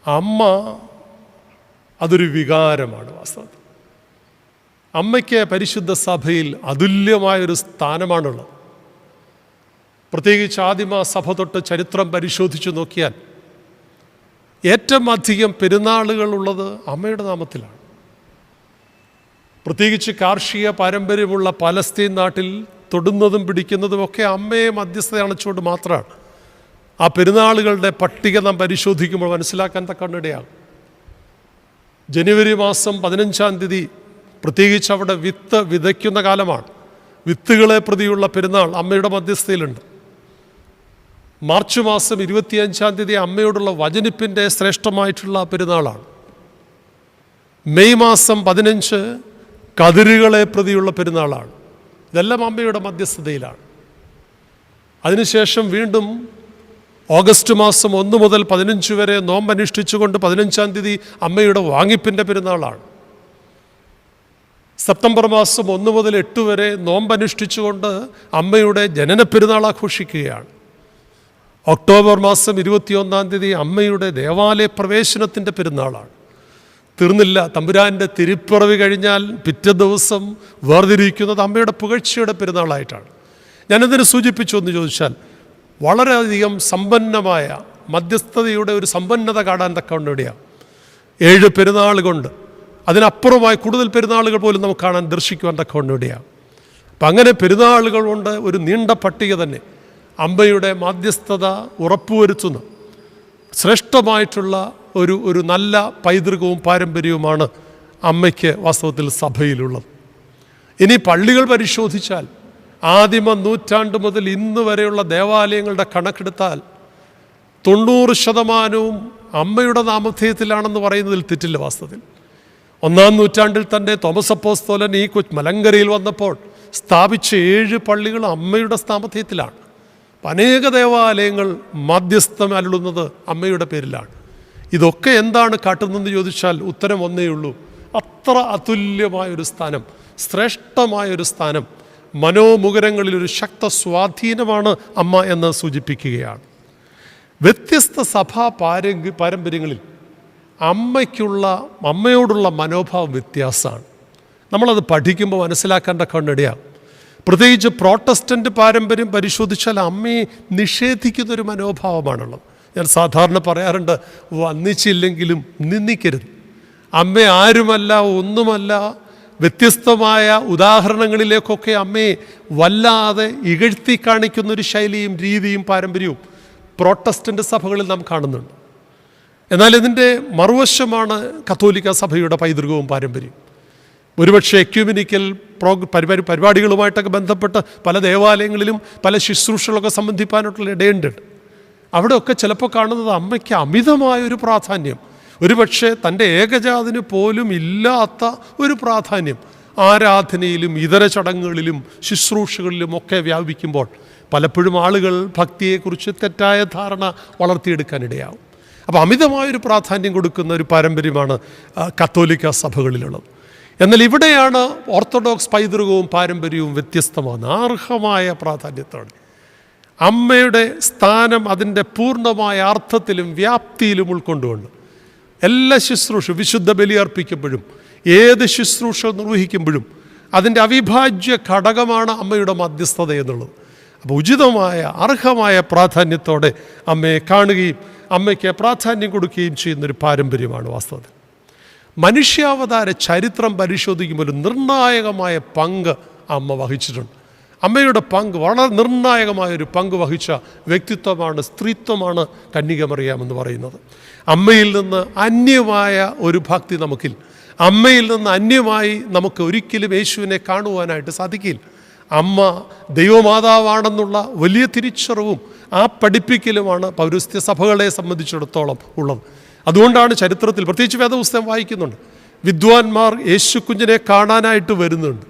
അമ്മ അതൊരു വികാരമാണ് വാസ്തവത്തിൽ. അമ്മയ്ക്ക് പരിശുദ്ധ സഭയിൽ അതുല്യമായൊരു സ്ഥാനമാണുള്ളത്. പ്രത്യേകിച്ച് ആദിമ സഭ തൊട്ട് ചരിത്രം പരിശോധിച്ചു നോക്കിയാൽ ഏറ്റവും അധികം പെരുന്നാളുകളുള്ളത് അമ്മയുടെ നാമത്തിലാണ്. പ്രത്യേകിച്ച് കാർഷിക പാരമ്പര്യമുള്ള പലസ്തീൻ നാട്ടിൽ തൊടുന്നതും പിടിക്കുന്നതുമൊക്കെ അമ്മയെ മധ്യസ്ഥത അണച്ചുകൊണ്ട് മാത്രമാണ്. ആ പെരുന്നാളുകളുടെ പട്ടിക നാം പരിശോധിക്കുമ്പോൾ മനസ്സിലാക്കാൻ തക്കവണ്ണിടയാകും. ജനുവരി മാസം 15-ാം തീയതി പ്രത്യേകിച്ച് അവിടെ വിത്ത് വിതയ്ക്കുന്ന കാലമാണ്. വിത്തുകളെ പ്രതിയുള്ള പെരുന്നാൾ അമ്മയുടെ മധ്യസ്ഥതയിലുണ്ട്. മാർച്ച് മാസം 25-ാം തീയതി അമ്മയോടുള്ള വചനിപ്പിൻ്റെ ശ്രേഷ്ഠമായിട്ടുള്ള പെരുന്നാളാണ്. മെയ് മാസം 15 കതിരുകളെ പ്രതിയുള്ള പെരുന്നാളാണ്. ഇതെല്ലാം അമ്മയുടെ മധ്യസ്ഥതയിലാണ്. അതിനുശേഷം വീണ്ടും ഓഗസ്റ്റ് മാസം 1 മുതൽ 15 വരെ നോമ്പനുഷ്ഠിച്ചുകൊണ്ട് 15-ാം തീയതി അമ്മയുടെ വാങ്ങിപ്പിൻ്റെ പെരുന്നാളാണ്. സെപ്റ്റംബർ മാസം 1 മുതൽ 8 വരെ നോമ്പനുഷ്ഠിച്ചുകൊണ്ട് അമ്മയുടെ ജനന പെരുന്നാൾ ആഘോഷിക്കുകയാണ്. ഒക്ടോബർ മാസം 21-ാം തീയതി അമ്മയുടെ ദേവാലയ പ്രവേശനത്തിൻ്റെ പെരുന്നാളാണ്. തീർന്നില്ല, തമ്പുരാൻ്റെ തിരുപ്പിറവി കഴിഞ്ഞാൽ പിറ്റേ ദിവസം വേർതിരിക്കുന്നത് അമ്മയുടെ പുകഴ്ചയുടെ പെരുന്നാളായിട്ടാണ്. ഞാനെന്തിനു സൂചിപ്പിച്ചു എന്ന് ചോദിച്ചാൽ, വളരെയധികം സമ്പന്നമായ മധ്യസ്ഥതയുടെ ഒരു സമ്പന്നത കാണാൻ തക്കവണ്ണിടയാണ്. 7 പെരുന്നാൾ കൊണ്ട് അതിനപ്പുറമായി കൂടുതൽ പെരുന്നാളുകൾ പോലും നമുക്ക് കാണാൻ ദർശിക്കുവാൻ തക്കവണ്ണിടയാണ്. അപ്പം അങ്ങനെ പെരുന്നാളുകൾ കൊണ്ട് ഒരു നീണ്ട പട്ടിക തന്നെ അമ്മയുടെ മാധ്യസ്ഥത ഉറപ്പുവരുത്തുന്ന ശ്രേഷ്ഠമായിട്ടുള്ള ഒരു നല്ല പൈതൃകവും പാരമ്പര്യവുമാണ് അമ്മയ്ക്ക് വാസ്തവത്തിൽ സഭയിലുള്ളത്. ഇനി പള്ളികൾ പരിശോധിച്ചാൽ ആദിമ നൂറ്റാണ്ട് മുതൽ ഇന്ന് വരെയുള്ള ദേവാലയങ്ങളുടെ കണക്കെടുത്താൽ 90% അമ്മയുടെ നാമധേയത്തിലാണെന്ന് പറയുന്നതിൽ തെറ്റില്ല. വാസ്തവത്തിൽ 1-ാം നൂറ്റാണ്ടിൽ തന്നെ തോമസ് അപ്പോസ്തലൻ ഈ മലങ്കരയിൽ വന്നപ്പോൾ സ്ഥാപിച്ച 7 പള്ളികൾ അമ്മയുടെ നാമധേയത്തിലാണ്. അനേക ദേവാലയങ്ങൾ മധ്യസ്ഥം അരുളുന്നത് അമ്മയുടെ പേരിലാണ്. ഇതൊക്കെ എന്താണ് കാട്ടുന്നതെന്ന് ചോദിച്ചാൽ ഉത്തരം ഒന്നേ ഉള്ളൂ. അത്ര അതുല്യമായൊരു സ്ഥാനം, ശ്രേഷ്ഠമായൊരു സ്ഥാനം, മനോമുഖരങ്ങളിലൊരു ശക്ത സ്വാധീനമാണ് അമ്മ എന്ന് സൂചിപ്പിക്കുകയാണ്. വ്യത്യസ്ത സഭാ പാരമ്പര്യങ്ങളിൽ അമ്മയോടുള്ള മനോഭാവം വ്യത്യാസമാണ്. നമ്മളത് പഠിക്കുമ്പോൾ മനസ്സിലാക്കേണ്ട കണ്ണിടയാണ്. പ്രത്യേകിച്ച് പ്രോട്ടസ്റ്റൻ്റ് പാരമ്പര്യം പരിശോധിച്ചാൽ അമ്മയെ നിഷേധിക്കുന്നൊരു മനോഭാവമാണുള്ളത്. ഞാൻ സാധാരണ പറയാറുണ്ട്, വന്നിച്ചില്ലെങ്കിലും നിന്ദിക്കരുത്. അമ്മ ആരുമല്ല, ഒന്നുമല്ല. വ്യത്യസ്തമായ ഉദാഹരണങ്ങളിലേക്കൊക്കെ അമ്മയെ വല്ലാതെ ഇകഴ്ത്തി കാണിക്കുന്നൊരു ശൈലിയും രീതിയും പാരമ്പര്യവും പ്രോട്ടസ്റ്റൻ്റ് സഭകളിൽ നാം കാണുന്നുണ്ട്. എന്നാൽ ഇതിൻ്റെ മറുവശമാണ് കത്തോലിക്ക സഭയുടെ പൈതൃകവും പാരമ്പര്യവും. ഒരുപക്ഷെ എക്യുമെനിക്കൽ പരിപാടികളുമായിട്ടൊക്കെ ബന്ധപ്പെട്ട് പല ദേവാലയങ്ങളിലും പല ശുശ്രൂഷകളൊക്കെ സംബന്ധിപ്പാനായിട്ടുള്ള ഇടയുണ്ട്. അവിടെയൊക്കെ ചിലപ്പോൾ കാണുന്നത് അമ്മയ്ക്ക് അമിതമായൊരു പ്രാധാന്യം, ഒരുപക്ഷെ തൻ്റെ ഏകജാതിന് പോലും ഇല്ലാത്ത ഒരു പ്രാധാന്യം ആരാധനയിലും ഇതര ചടങ്ങുകളിലും ശുശ്രൂഷകളിലും ഒക്കെ വ്യാപിക്കുമ്പോൾ പലപ്പോഴും ആളുകൾ ഭക്തിയെക്കുറിച്ച് തെറ്റായ ധാരണ വളർത്തിയെടുക്കാനിടയാവും. അപ്പോൾ അമിതമായൊരു പ്രാധാന്യം കൊടുക്കുന്ന ഒരു പാരമ്പര്യമാണ് കത്തോലിക്ക സഭകളിലുള്ളത്. എന്നാൽ ഇവിടെയാണ് ഓർത്തഡോക്സ് പൈതൃകവും പാരമ്പര്യവും വ്യത്യസ്തമാണ്. അർഹമായ പ്രാധാന്യത്തോടെ അമ്മയുടെ സ്ഥാനം അതിൻ്റെ പൂർണ്ണമായ അർത്ഥത്തിലും വ്യാപ്തിയിലും ഉൾക്കൊണ്ടുകൊണ്ട് എല്ലാ ശുശ്രൂഷ, വിശുദ്ധ ബലി അർപ്പിക്കുമ്പോഴും ഏത് ശുശ്രൂഷ നിർവഹിക്കുമ്പോഴും അതിൻ്റെ അവിഭാജ്യ ഘടകമാണ് അമ്മയുടെ മധ്യസ്ഥത എന്നുള്ളത്. അപ്പോൾ ഉചിതമായ അർഹമായ പ്രാധാന്യത്തോടെ അമ്മയെ കാണുകയും അമ്മയ്ക്ക് പ്രാധാന്യം കൊടുക്കുകയും ചെയ്യുന്നൊരു പാരമ്പര്യമാണ് വാസ്തവത്തിൽ. മനുഷ്യാവതാര ചരിത്രം പരിശോധിക്കുമ്പോൾ നിർണായകമായ പങ്ക് അമ്മ വഹിച്ചിട്ടുണ്ട്. അമ്മയുടെ പങ്ക് വളരെ നിർണായകമായൊരു പങ്ക് വഹിച്ച വ്യക്തിത്വമാണ്, സ്ത്രീത്വമാണ് കന്യകമറിയാമെന്ന് പറയുന്നത്. അമ്മയിൽ നിന്ന് അന്യമായ ഒരു ഭക്തി നമുക്കില്ല. അമ്മയിൽ നിന്ന് അന്യമായി നമുക്ക് ഒരിക്കലും യേശുവിനെ കാണുവാനായിട്ട് സാധിക്കില്ല. അമ്മ ദൈവമാതാവാണെന്നുള്ള വലിയ തിരിച്ചറിവും ആ പഠിപ്പിക്കലുമാണ് പൗരസ്ത്യ സഭകളെ സംബന്ധിച്ചിടത്തോളം ഉള്ളത്. അതുകൊണ്ടാണ് ചരിത്രത്തിൽ, പ്രത്യേകിച്ച് വേദപുസ്തകം വായിക്കുന്നുണ്ട്, വിദ്വാൻമാർ യേശു കുഞ്ഞിനെ കാണാനായിട്ട് വരുന്നുണ്ട്.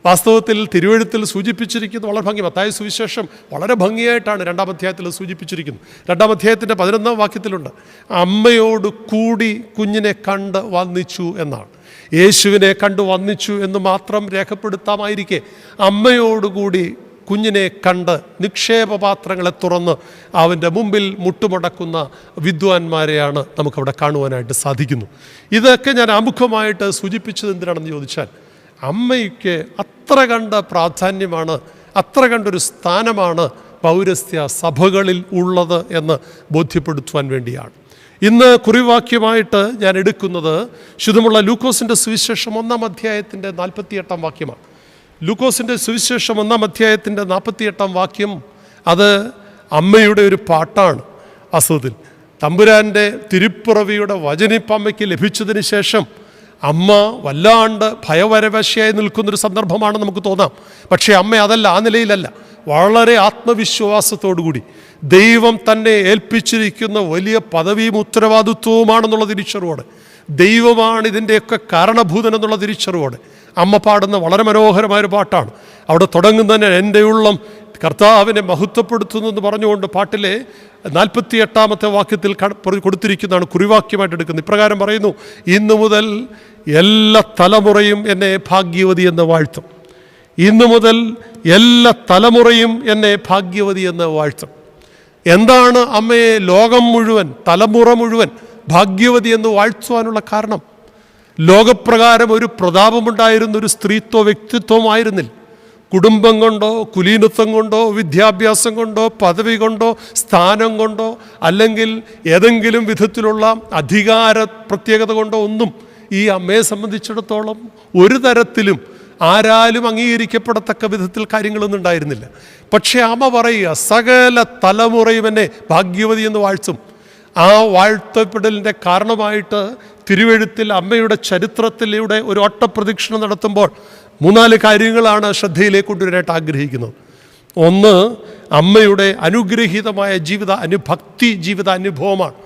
വാസ്തവത്തിൽ തിരുവെഴുത്തിൽ സൂചിപ്പിച്ചിരിക്കുന്ന വളരെ ഭംഗി, മത്തായി സുവിശേഷം വളരെ ഭംഗിയായിട്ടാണ് 2-ാം അധ്യായത്തിൽ സൂചിപ്പിച്ചിരിക്കുന്നത്. 2-ാം അധ്യായത്തിൻ്റെ 11-ാം വാക്യത്തിലുണ്ട്, അമ്മയോട് കൂടി കുഞ്ഞിനെ കണ്ട് വന്ദിച്ചു എന്നാണ്. യേശുവിനെ കണ്ടു വന്ദിച്ചു എന്ന് മാത്രം രേഖപ്പെടുത്താമായിരിക്കെ അമ്മയോടുകൂടി കുഞ്ഞിനെ കണ്ട് നിക്ഷേപപാത്രങ്ങളെ തുറന്ന് അവൻ്റെ മുമ്പിൽ മുട്ടുമടക്കുന്ന വിദ്വാൻമാരെയാണ് നമുക്കവിടെ കാണുവാനായിട്ട് സാധിക്കുന്നു. ഇതൊക്കെ ഞാൻ ആമുഖമായിട്ട് സൂചിപ്പിച്ചത് എന്തിനാണെന്ന് ചോദിച്ചാൽ, അമ്മയ്ക്ക് അത്ര കണ്ട പ്രാധാന്യമാണ്, അത്ര കണ്ടൊരു സ്ഥാനമാണ് പൗരസ്ത്യ സഭകളിൽ ഉള്ളത് എന്ന് ബോധ്യപ്പെടുത്തുവാൻ വേണ്ടിയാണ്. ഇന്ന് കുറിവാക്യമായിട്ട് ഞാൻ എടുക്കുന്നത് ശുദ്ധമുള്ള ലൂക്കോസിൻ്റെ സുവിശേഷം 1-ാം അധ്യായത്തിൻ്റെ 48-ാം വാക്യമാണ്. ലൂക്കോസിൻ്റെ സുവിശേഷം 1-ാം അധ്യായത്തിൻ്റെ 48-ാം വാക്യം അത് അമ്മയുടെ ഒരു പാട്ടാണ്. വാസ്തവത്തിൽ തമ്പുരാൻ്റെ തിരുപ്പിറവിയുടെ വചനിപ്പമ്മയ്ക്ക് ലഭിച്ചതിന് ശേഷം അമ്മ വല്ലാണ്ട് ഭയപരവശയായി നിൽക്കുന്നൊരു സന്ദർഭമാണ് നമുക്ക് തോന്നാം. പക്ഷേ അമ്മ അതല്ല, ആ നിലയിലല്ല. വളരെ ആത്മവിശ്വാസത്തോടുകൂടി ദൈവം തന്നെ ഏൽപ്പിച്ചിരിക്കുന്ന വലിയ പദവിയും ഉത്തരവാദിത്വവുമാണെന്നുള്ള തിരിച്ചറിവോടെ, ദൈവമാണ് ഇതിൻ്റെയൊക്കെ കാരണഭൂതൻ എന്നുള്ള തിരിച്ചറിവോടെ അമ്മ പാടുന്ന വളരെ മനോഹരമായൊരു പാട്ടാണ്. അവിടെ തുടങ്ങുന്നതന്നെ എൻ്റെ ഉള്ളം കർത്താവിനെ മഹത്വപ്പെടുത്തുന്നു എന്ന് പറഞ്ഞുകൊണ്ട് പാട്ടിലെ 48-ാമത്തെ വാക്യത്തിൽ കൊടുത്തിരിക്കുന്നതാണ് കുറിവാക്യമായിട്ട് എടുക്കുന്നത്. ഇപ്രകാരം പറയുന്നു: ഇന്നു മുതൽ എല്ലാ തലമുറയും എന്നെ ഭാഗ്യവതി എന്ന് വാഴ്ത്തും. ഇന്നു മുതൽ എല്ലാ തലമുറയും എന്നെ ഭാഗ്യവതി എന്ന് വാഴ്ത്തും. എന്താണ് അമ്മയെ ലോകം മുഴുവൻ, തലമുറ മുഴുവൻ ഭാഗ്യവതി എന്ന് വാഴ്ത്തുവാനുള്ള കാരണം? ലോകപ്രകാരം ഒരു പ്രതാപമുണ്ടായിരുന്ന ഒരു സ്ത്രീത്വ വ്യക്തിത്വമായിരുന്നില്ല. കുടുംബം കൊണ്ടോ കുലീനത്വം കൊണ്ടോ വിദ്യാഭ്യാസം കൊണ്ടോ പദവി കൊണ്ടോ സ്ഥാനം കൊണ്ടോ അല്ലെങ്കിൽ ഏതെങ്കിലും വിധത്തിലുള്ള അധികാര പ്രത്യേകത കൊണ്ടോ ഒന്നും ഈ അമ്മയെ സംബന്ധിച്ചിടത്തോളം ഒരു തരത്തിലും ആരാലും അംഗീകരിക്കപ്പെടത്തക്ക വിധത്തിൽ കാര്യങ്ങളൊന്നും ഉണ്ടായിരുന്നില്ല. പക്ഷേ അമ്മ പറയുക, സകല തലമുറയും എന്നെ ഭാഗ്യവതി എന്ന് വാഴ്ത്തും. ആ വാഴ്ത്തപ്പെടലിൻ്റെ കാരണമായിട്ട് തിരുവെഴുത്തിൽ അമ്മയുടെ ചരിത്രത്തിലൂടെ ഒരു ഓട്ടപ്രദക്ഷിണം നടത്തുമ്പോൾ 3-4 കാര്യങ്ങളാണ് ശ്രദ്ധയിലേക്ക് കൊണ്ടുവരാനായിട്ട് ആഗ്രഹിക്കുന്നത്. ഒന്ന്, അമ്മയുടെ അനുഗ്രഹീതമായ ഭക്തി ജീവിത അനുഭവമാണ്.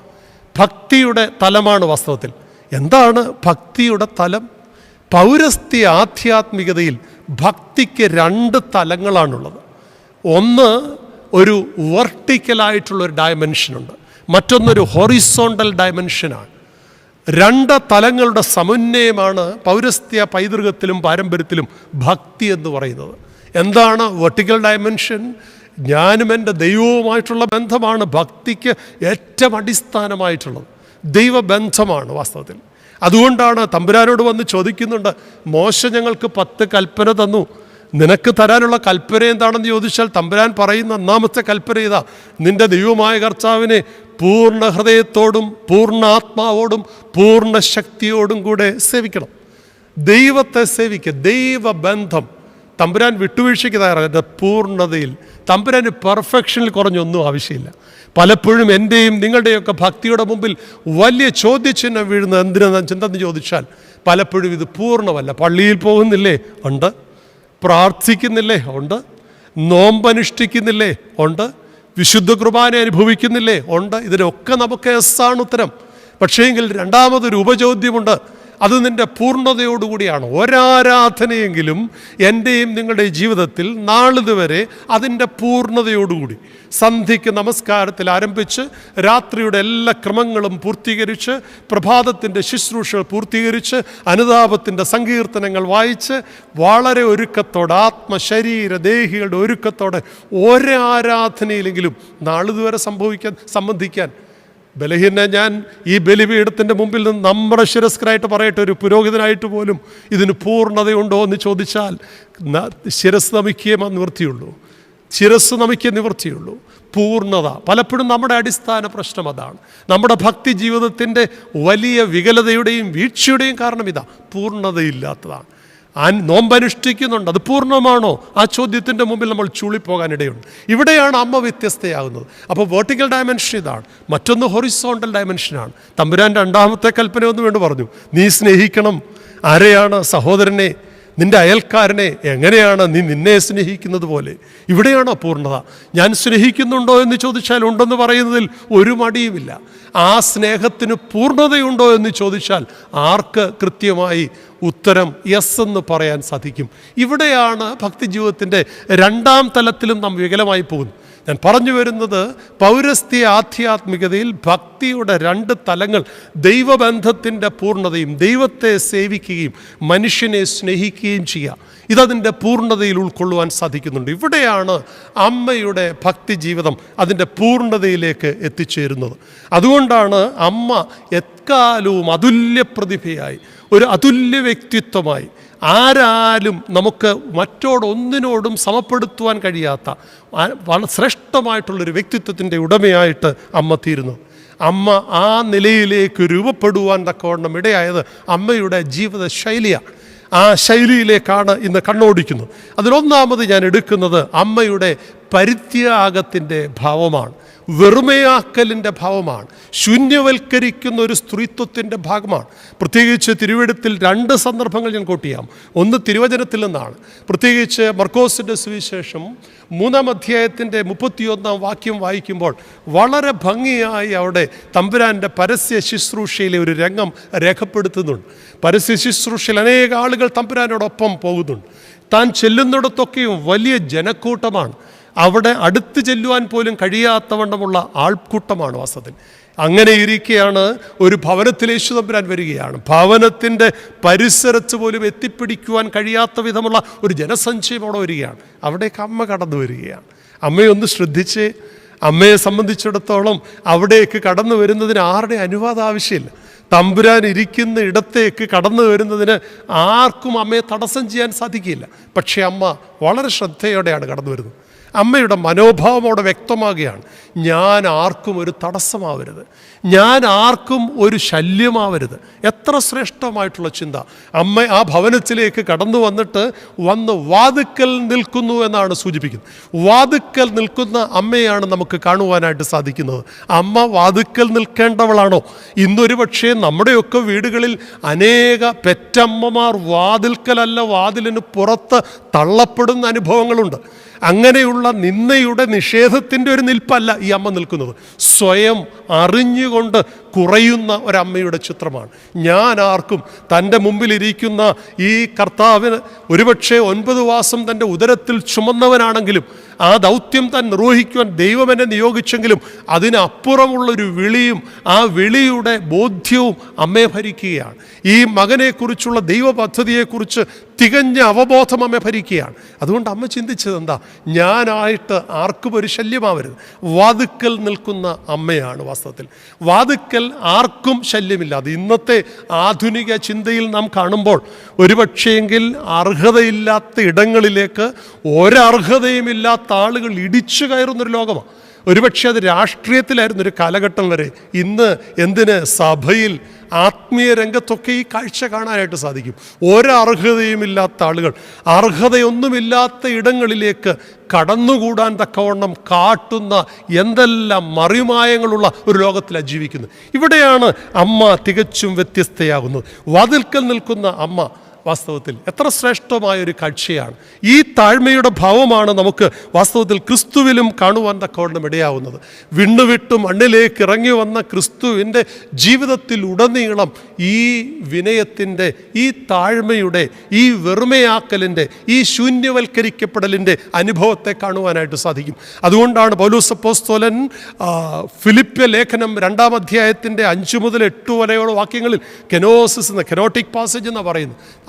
ഭക്തിയുടെ തലമാണ് വാസ്തവത്തിൽ. എന്താണ് ഭക്തിയുടെ തലം? പൗരസ്ത്യ ആധ്യാത്മികതയിൽ ഭക്തിക്ക് 2 തലങ്ങളാണുള്ളത്. ഒന്ന്, ഒരു വെർട്ടിക്കലായിട്ടുള്ളൊരു ഡയമെൻഷനുണ്ട്, മറ്റൊന്നൊരു ഹൊറിസോണ്ടൽ ഡയമെൻഷനാണ്. 2 തലങ്ങളുടെ സമന്വയമാണ് പൗരസ്ത്യ പൈതൃകത്തിലും പാരമ്പര്യത്തിലും ഭക്തി എന്ന് പറയുന്നത്. എന്താണ് വെർട്ടിക്കൽ ഡയമെൻഷൻ? ഞാനും എൻ്റെ ദൈവവുമായിട്ടുള്ള ബന്ധമാണ് ഭക്തിക്ക് ഏറ്റവും അടിസ്ഥാനമായിട്ടുള്ളത്. ദൈവബന്ധമാണ് വാസ്തവത്തിൽ. അതുകൊണ്ടാണ് തമ്പുരാനോട് വന്ന് ചോദിക്കുന്നുണ്ട്, മോശ ഞങ്ങൾക്ക് 10 കൽപ്പന തന്നു, നിനക്ക് തരാനുള്ള കൽപ്പന എന്താണെന്ന് ചോദിച്ചാൽ തമ്പുരാൻ പറയുന്ന 1-ാമത്തെ കൽപ്പന ഇതാ: നിൻ്റെ ദൈവമായ കർത്താവിനെ പൂർണ്ണ ഹൃദയത്തോടും പൂർണ്ണ ആത്മാവോടും പൂർണ്ണ ശക്തിയോടും കൂടെ സേവിക്കണം. ദൈവത്തെ സേവിക്കുക, ദൈവബന്ധം. തമ്പുരാൻ വിട്ടുവീഴ്ചയ്ക്ക് തയ്യാറാണ് പൂർണ്ണതയിൽ. തമ്പുരാന് പെർഫെക്ഷനിൽ കുറഞ്ഞൊന്നും ആവശ്യമില്ല. പലപ്പോഴും എൻ്റെയും നിങ്ങളുടെയൊക്കെ ഭക്തിയുടെ മുമ്പിൽ വലിയ ചോദ്യചിഹ്നം വീഴുന്നത് എന്തിനെന്ന് ചോദിച്ചാൽ പലപ്പോഴും ഇത് പൂർണ്ണമല്ല. പള്ളിയിൽ പോകുന്നില്ലേ? ഉണ്ട്. പ്രാർത്ഥിക്കുന്നില്ലേ? ഉണ്ട്. നോമ്പനുഷ്ഠിക്കുന്നില്ലേ? ഉണ്ട്. വിശുദ്ധ കുർബാന അനുഭവിക്കുന്നില്ലേ? ഉണ്ട്. ഇതിനൊക്കെ നമുക്ക് എസ്സാണ് ഉത്തരം. പക്ഷേങ്കിൽ 2-മതൊരു ഉപചോദ്യമുണ്ട്. അത് നിൻ്റെ പൂർണ്ണതയോടുകൂടിയാണ്. ഒരാരാധനയെങ്കിലും എൻ്റെയും നിങ്ങളുടെ ജീവിതത്തിൽ നാളിതുവരെ അതിൻ്റെ പൂർണ്ണതയോടുകൂടി, സന്ധ്യയ്ക്ക് നമസ്കാരത്തിൽ ആരംഭിച്ച് രാത്രിയുടെ എല്ലാ ക്രമങ്ങളും പൂർത്തീകരിച്ച് പ്രഭാതത്തിൻ്റെ ശുശ്രൂഷകൾ പൂർത്തീകരിച്ച് അനുതാപത്തിൻ്റെ സങ്കീർത്തനങ്ങൾ വായിച്ച് വളരെ ഒരുക്കത്തോടെ, ആത്മശരീര ദേഹികളുടെ ഒരുക്കത്തോടെ ഒരാരാധനയിലെങ്കിലും നാളിതുവരെ സംബന്ധിക്കാൻ ബലഹീന ഞാൻ ഈ ബലിപീഠത്തിൻ്റെ മുമ്പിൽ നിന്ന് നമ്മുടെ ശിരസ്കരായിട്ട് പറയട്ടെ, ഒരു പുരോഹിതനായിട്ട് പോലും ഇതിന് പൂർണ്ണതയുണ്ടോ എന്ന് ചോദിച്ചാൽ ശിരസ് നമിക്കേ നിവൃത്തിയുള്ളൂ. ശിരസ് നമിക്കേ നിവൃത്തിയുള്ളൂ. പൂർണ്ണത പലപ്പോഴും നമ്മുടെ അടിസ്ഥാന പ്രശ്നം അതാണ്. നമ്മുടെ ഭക്തി ജീവിതത്തിൻ്റെ വലിയ വികലതയുടെയും വീഴ്ചയുടെയും കാരണം ഇതാ, പൂർണ്ണതയില്ലാത്തതാണ്. നോമ്പനുഷ്ഠിക്കുന്നുണ്ട്, അത് പൂർണ്ണമാണോ? ആ ചോദ്യത്തിൻ്റെ മുമ്പിൽ നമ്മൾ ചൂളിപ്പോകാനിടയുണ്ട്. ഇവിടെയാണ് അമ്മ വ്യത്യസ്തയാകുന്നത്. അപ്പോൾ വെർട്ടിക്കൽ ഡയമെൻഷൻ ഇതാണ്. മറ്റൊന്ന് ഹൊറിസോണ്ടൽ ഡയമെൻഷനാണ്. തമ്പുരാൻ 2-മത്തെ കൽപ്പന ഒന്ന് വേണ്ടി പറഞ്ഞു, നീ സ്നേഹിക്കണം. ആരെയാണ്? സഹോദരനെ, നിൻ്റെ അയൽക്കാരനെ എങ്ങനെയാണ് നീ നിന്നെ സ്നേഹിക്കുന്നത് പോലെ. ഇവിടെയാണോ പൂർണ്ണത? ഞാൻ സ്നേഹിക്കുന്നുണ്ടോ എന്ന് ചോദിച്ചാൽ ഉണ്ടെന്ന് പറയുന്നതിൽ ഒരു മടിയുമില്ല. ആ സ്നേഹത്തിന് പൂർണ്ണതയുണ്ടോ എന്ന് ചോദിച്ചാൽ ആർക്ക് കൃത്യമായി ഉത്തരം യെസ് എന്ന് പറയാൻ സാധിക്കും? ഇവിടെയാണ് ഭക്തി ജീവിതത്തിൻ്റെ 2-ാം തലത്തിലും നാം വികലമായി പോകുന്നു. ഞാൻ പറഞ്ഞു വരുന്നത്, പൗരസ്ത്യ ആധ്യാത്മികതയിൽ ഭക്തി ഭക്തിയുടെ രണ്ട് തലങ്ങൾ, ദൈവബന്ധത്തിൻ്റെ പൂർണ്ണതയും ദൈവത്തെ സേവിക്കുകയും മനുഷ്യനെ സ്നേഹിക്കുകയും ചെയ്യുക, ഇതതിൻ്റെ പൂർണ്ണതയിൽ ഉൾക്കൊള്ളുവാൻ സാധിക്കുന്നുണ്ട്. ഇവിടെയാണ് അമ്മയുടെ ഭക്തി ജീവിതം അതിൻ്റെ പൂർണ്ണതയിലേക്ക് എത്തിച്ചേരുന്നത്. അതുകൊണ്ടാണ് അമ്മ എക്കാലവും അതുല്യ പ്രതിഭയായി, ഒരു അതുല്യ വ്യക്തിത്വമായി, ആരാലും നമുക്ക് മറ്റോടൊന്നിനോടും സമപ്പെടുത്തുവാൻ കഴിയാത്ത വളരെ ശ്രേഷ്ഠമായിട്ടുള്ളൊരു വ്യക്തിത്വത്തിൻ്റെ ഉടമയായിട്ട് അമ്മ തീരുന്നു. അമ്മ ആ നിലയിലേക്ക് രൂപപ്പെടുവാൻ തക്കവണ്ണം ഇടയായത് അമ്മയുടെ ജീവിത ശൈലിയാണ്. ആ ശൈലിയിലേക്കാണ് ഇന്ന് കണ്ണോടിക്കുന്നത്. അതിലൊന്നാമത് ഞാൻ എടുക്കുന്നത് അമ്മയുടെ പരിത്യാഗത്തിൻ്റെ ഭാവമാണ്, വെറുമയാക്കലിൻ്റെ ഭാവമാണ്, ശൂന്യവൽക്കരിക്കുന്ന ഒരു സ്ത്രീത്വത്തിൻ്റെ ഭാഗമാണ്. പ്രത്യേകിച്ച് തിരുവെഴുത്തിൽ രണ്ട് സന്ദർഭങ്ങൾ ഞാൻ കോട്ട് ചെയ്യാം. ഒന്ന് തിരുവചനത്തിൽ നിന്നാണ്. പ്രത്യേകിച്ച് മർക്കോസിൻ്റെ സുവിശേഷം 3-ാം അധ്യായത്തിൻ്റെ 31-ാം വാക്യം വായിക്കുമ്പോൾ വളരെ ഭംഗിയായി അവിടെ തമ്പുരാൻ്റെ പരസ്യ ശുശ്രൂഷയിലെ ഒരു രംഗം രേഖപ്പെടുത്തുന്നുണ്ട്. പരസ്യ ശുശ്രൂഷയിൽ അനേക ആളുകൾ തമ്പുരാനോടൊപ്പം പോകുന്നുണ്ട്. താൻ ചെല്ലുന്നിടത്തൊക്കെയും വലിയ ജനക്കൂട്ടമാണ്. അവിടെ അടുത്ത് ചെല്ലുവാൻ പോലും കഴിയാത്തവണ്ണമുള്ള ആൾക്കൂട്ടമാണ് വാസ്തവത്തിൽ. അങ്ങനെ ഇരിക്കെയാണ് ഒരു ഭവനത്തിൽ യേശു തമ്പുരാൻ വരികയാണ്. ഭവനത്തിൻ്റെ പരിസരത്ത് പോലും എത്തിപ്പിടിക്കുവാൻ കഴിയാത്ത വിധമുള്ള ഒരു ജനസഞ്ചയം അവിടെ വരികയാണ്. അവിടേക്ക് അമ്മ കടന്നു വരികയാണ്. അമ്മയൊന്ന് ശ്രദ്ധിച്ച്, അമ്മയെ സംബന്ധിച്ചിടത്തോളം അവിടേക്ക് കടന്നു വരുന്നതിന് ആരുടെ അനുവാദം ആവശ്യമില്ല. തമ്പുരാൻ ഇരിക്കുന്ന ഇടത്തേക്ക് കടന്നു വരുന്നതിന് ആർക്കും അമ്മയെ തടസ്സം ചെയ്യാൻ സാധിക്കില്ല. പക്ഷേ അമ്മ വളരെ ശ്രദ്ധയോടെയാണ് കടന്നു വരുന്നത്. അമ്മയുടെ മനോഭാവം അവിടെ വ്യക്തമാകുകയാണ്. ഞാൻ ആർക്കും ഒരു തടസ്സമാവരുത്, ഞാൻ ആർക്കും ഒരു ശല്യമാവരുത്. എത്ര ശ്രേഷ്ഠമായിട്ടുള്ള ചിന്ത! അമ്മ ആ ഭവനത്തിലേക്ക് കടന്നു വന്നിട്ട് വാതുക്കൽ നിൽക്കുന്നു എന്നാണ് സൂചിപ്പിക്കുന്നത്. വാതുക്കൽ നിൽക്കുന്ന അമ്മയാണ് നമുക്ക് കാണുവാനായിട്ട് സാധിക്കുന്നത്. അമ്മ വാതുക്കൽ നിൽക്കേണ്ടവളാണോ? ഇന്നൊരു പക്ഷേ നമ്മുടെയൊക്കെ വീടുകളിൽ അനേക പെറ്റമ്മമാർ വാതിൽക്കലല്ല, വാതിലിന് പുറത്ത് തള്ളപ്പെടുന്ന അനുഭവങ്ങളുണ്ട്. അങ്ങനെയുള്ള നിന്നയുടെ നിഷേധത്തിൻ്റെ ഒരു നിൽപ്പല്ല ഈ അമ്മ നിൽക്കുന്നത്. സ്വയം അറിഞ്ഞുകൊണ്ട് കുറയുന്ന ഒരമ്മയുടെ ചിത്രമാണ്. ഞാൻ ആർക്കും, തൻ്റെ മുമ്പിലിരിക്കുന്ന ഈ കർത്താവിന് ഒരുപക്ഷെ 9 മാസം തൻ്റെ ഉദരത്തിൽ ചുമന്നവനാണെങ്കിലും ആ ദൗത്യം താൻ നിർവഹിക്കുവാൻ ദൈവം എന്നെ നിയോഗിച്ചെങ്കിലും അതിനപ്പുറമുള്ളൊരു വിളിയും ആ വിളിയുടെ ബോധ്യവും അമ്മയെ ഭരിക്കുകയാണ്. ഈ മകനെക്കുറിച്ചുള്ള ദൈവ പദ്ധതിയെക്കുറിച്ച് തികഞ്ഞ അവബോധം അമ്മയെ ഭരിക്കുകയാണ്. അതുകൊണ്ട് അമ്മ ചിന്തിച്ചത് എന്താ? ഞാനായിട്ട് ആർക്കും ഒരു ശല്യമാവരുത്. വാതുക്കൽ നിൽക്കുന്ന അമ്മയാണ് വാസ്തവത്തിൽ. വാതുക്കൽ ആർക്കും ശല്യമില്ല. അത് ഇന്നത്തെ ആധുനിക ചിന്തയിൽ നാം കാണുമ്പോൾ ഒരുപക്ഷെങ്കിൽ അർഹതയില്ലാത്ത ഇടങ്ങളിലേക്ക് ഒരർഹതയുമില്ലാത്ത ആളുകൾ ഇടിച്ചു കയറുന്നൊരു ലോകമാണ്. ഒരുപക്ഷെ അത് രാഷ്ട്രീയത്തിലായിരുന്നു ഒരു കാലഘട്ടം വരെ. ഇന്ന് എന്തിന് സഭയിൽ, ആത്മീയ രംഗത്തൊക്കെ ഈ കാഴ്ച കാണാനായിട്ട് സാധിക്കും. ഒരർഹതയുമില്ലാത്ത ആളുകൾ അർഹതയൊന്നുമില്ലാത്ത ഇടങ്ങളിലേക്ക് കടന്നുകൂടാൻ തക്കവണ്ണം കാട്ടുന്ന എന്തെല്ലാം മറിമായങ്ങളുള്ള ഒരു ലോകത്തിലാണ് ജീവിക്കുന്നത്. ഇവിടെയാണ് അമ്മ തികച്ചും വ്യത്യസ്തയാകുന്നത്. വാതിൽക്കൽ നിൽക്കുന്ന അമ്മ വാസ്തവത്തിൽ എത്ര ശ്രേഷ്ഠമായൊരു കാഴ്ചയാണ്. ഈ താഴ്മയുടെ ഭാവമാണ് നമുക്ക് വാസ്തവത്തിൽ ക്രിസ്തുവിലും കാണുവാൻ തക്കവണ്ണം ഇടയാവുന്നത്. വിണ്ണുവിട്ട് മണ്ണിലേക്ക് ഇറങ്ങി വന്ന ക്രിസ്തുവിൻ്റെ ജീവിതത്തിൽ ഉടനീളം ഈ വിനയത്തിൻ്റെ, ഈ താഴ്മയുടെ, ഈ വെറുമയാക്കലിൻ്റെ, ഈ ശൂന്യവൽക്കരിക്കപ്പെടലിൻ്റെ അനുഭവത്തെ കാണുവാനായിട്ട് സാധിക്കും. അതുകൊണ്ടാണ് പൗലോസ് അപ്പോസ്തലൻ ഫിലിപ്പ്യ ലേഖനം 2-ാം അധ്യായത്തിൻ്റെ 5 മുതൽ 8 വരെയുള്ള വാക്യങ്ങളിൽ കെനോസിസ് എന്ന കെനോട്ടിക് പാസേജ് എന്ന് പറയുന്നത്,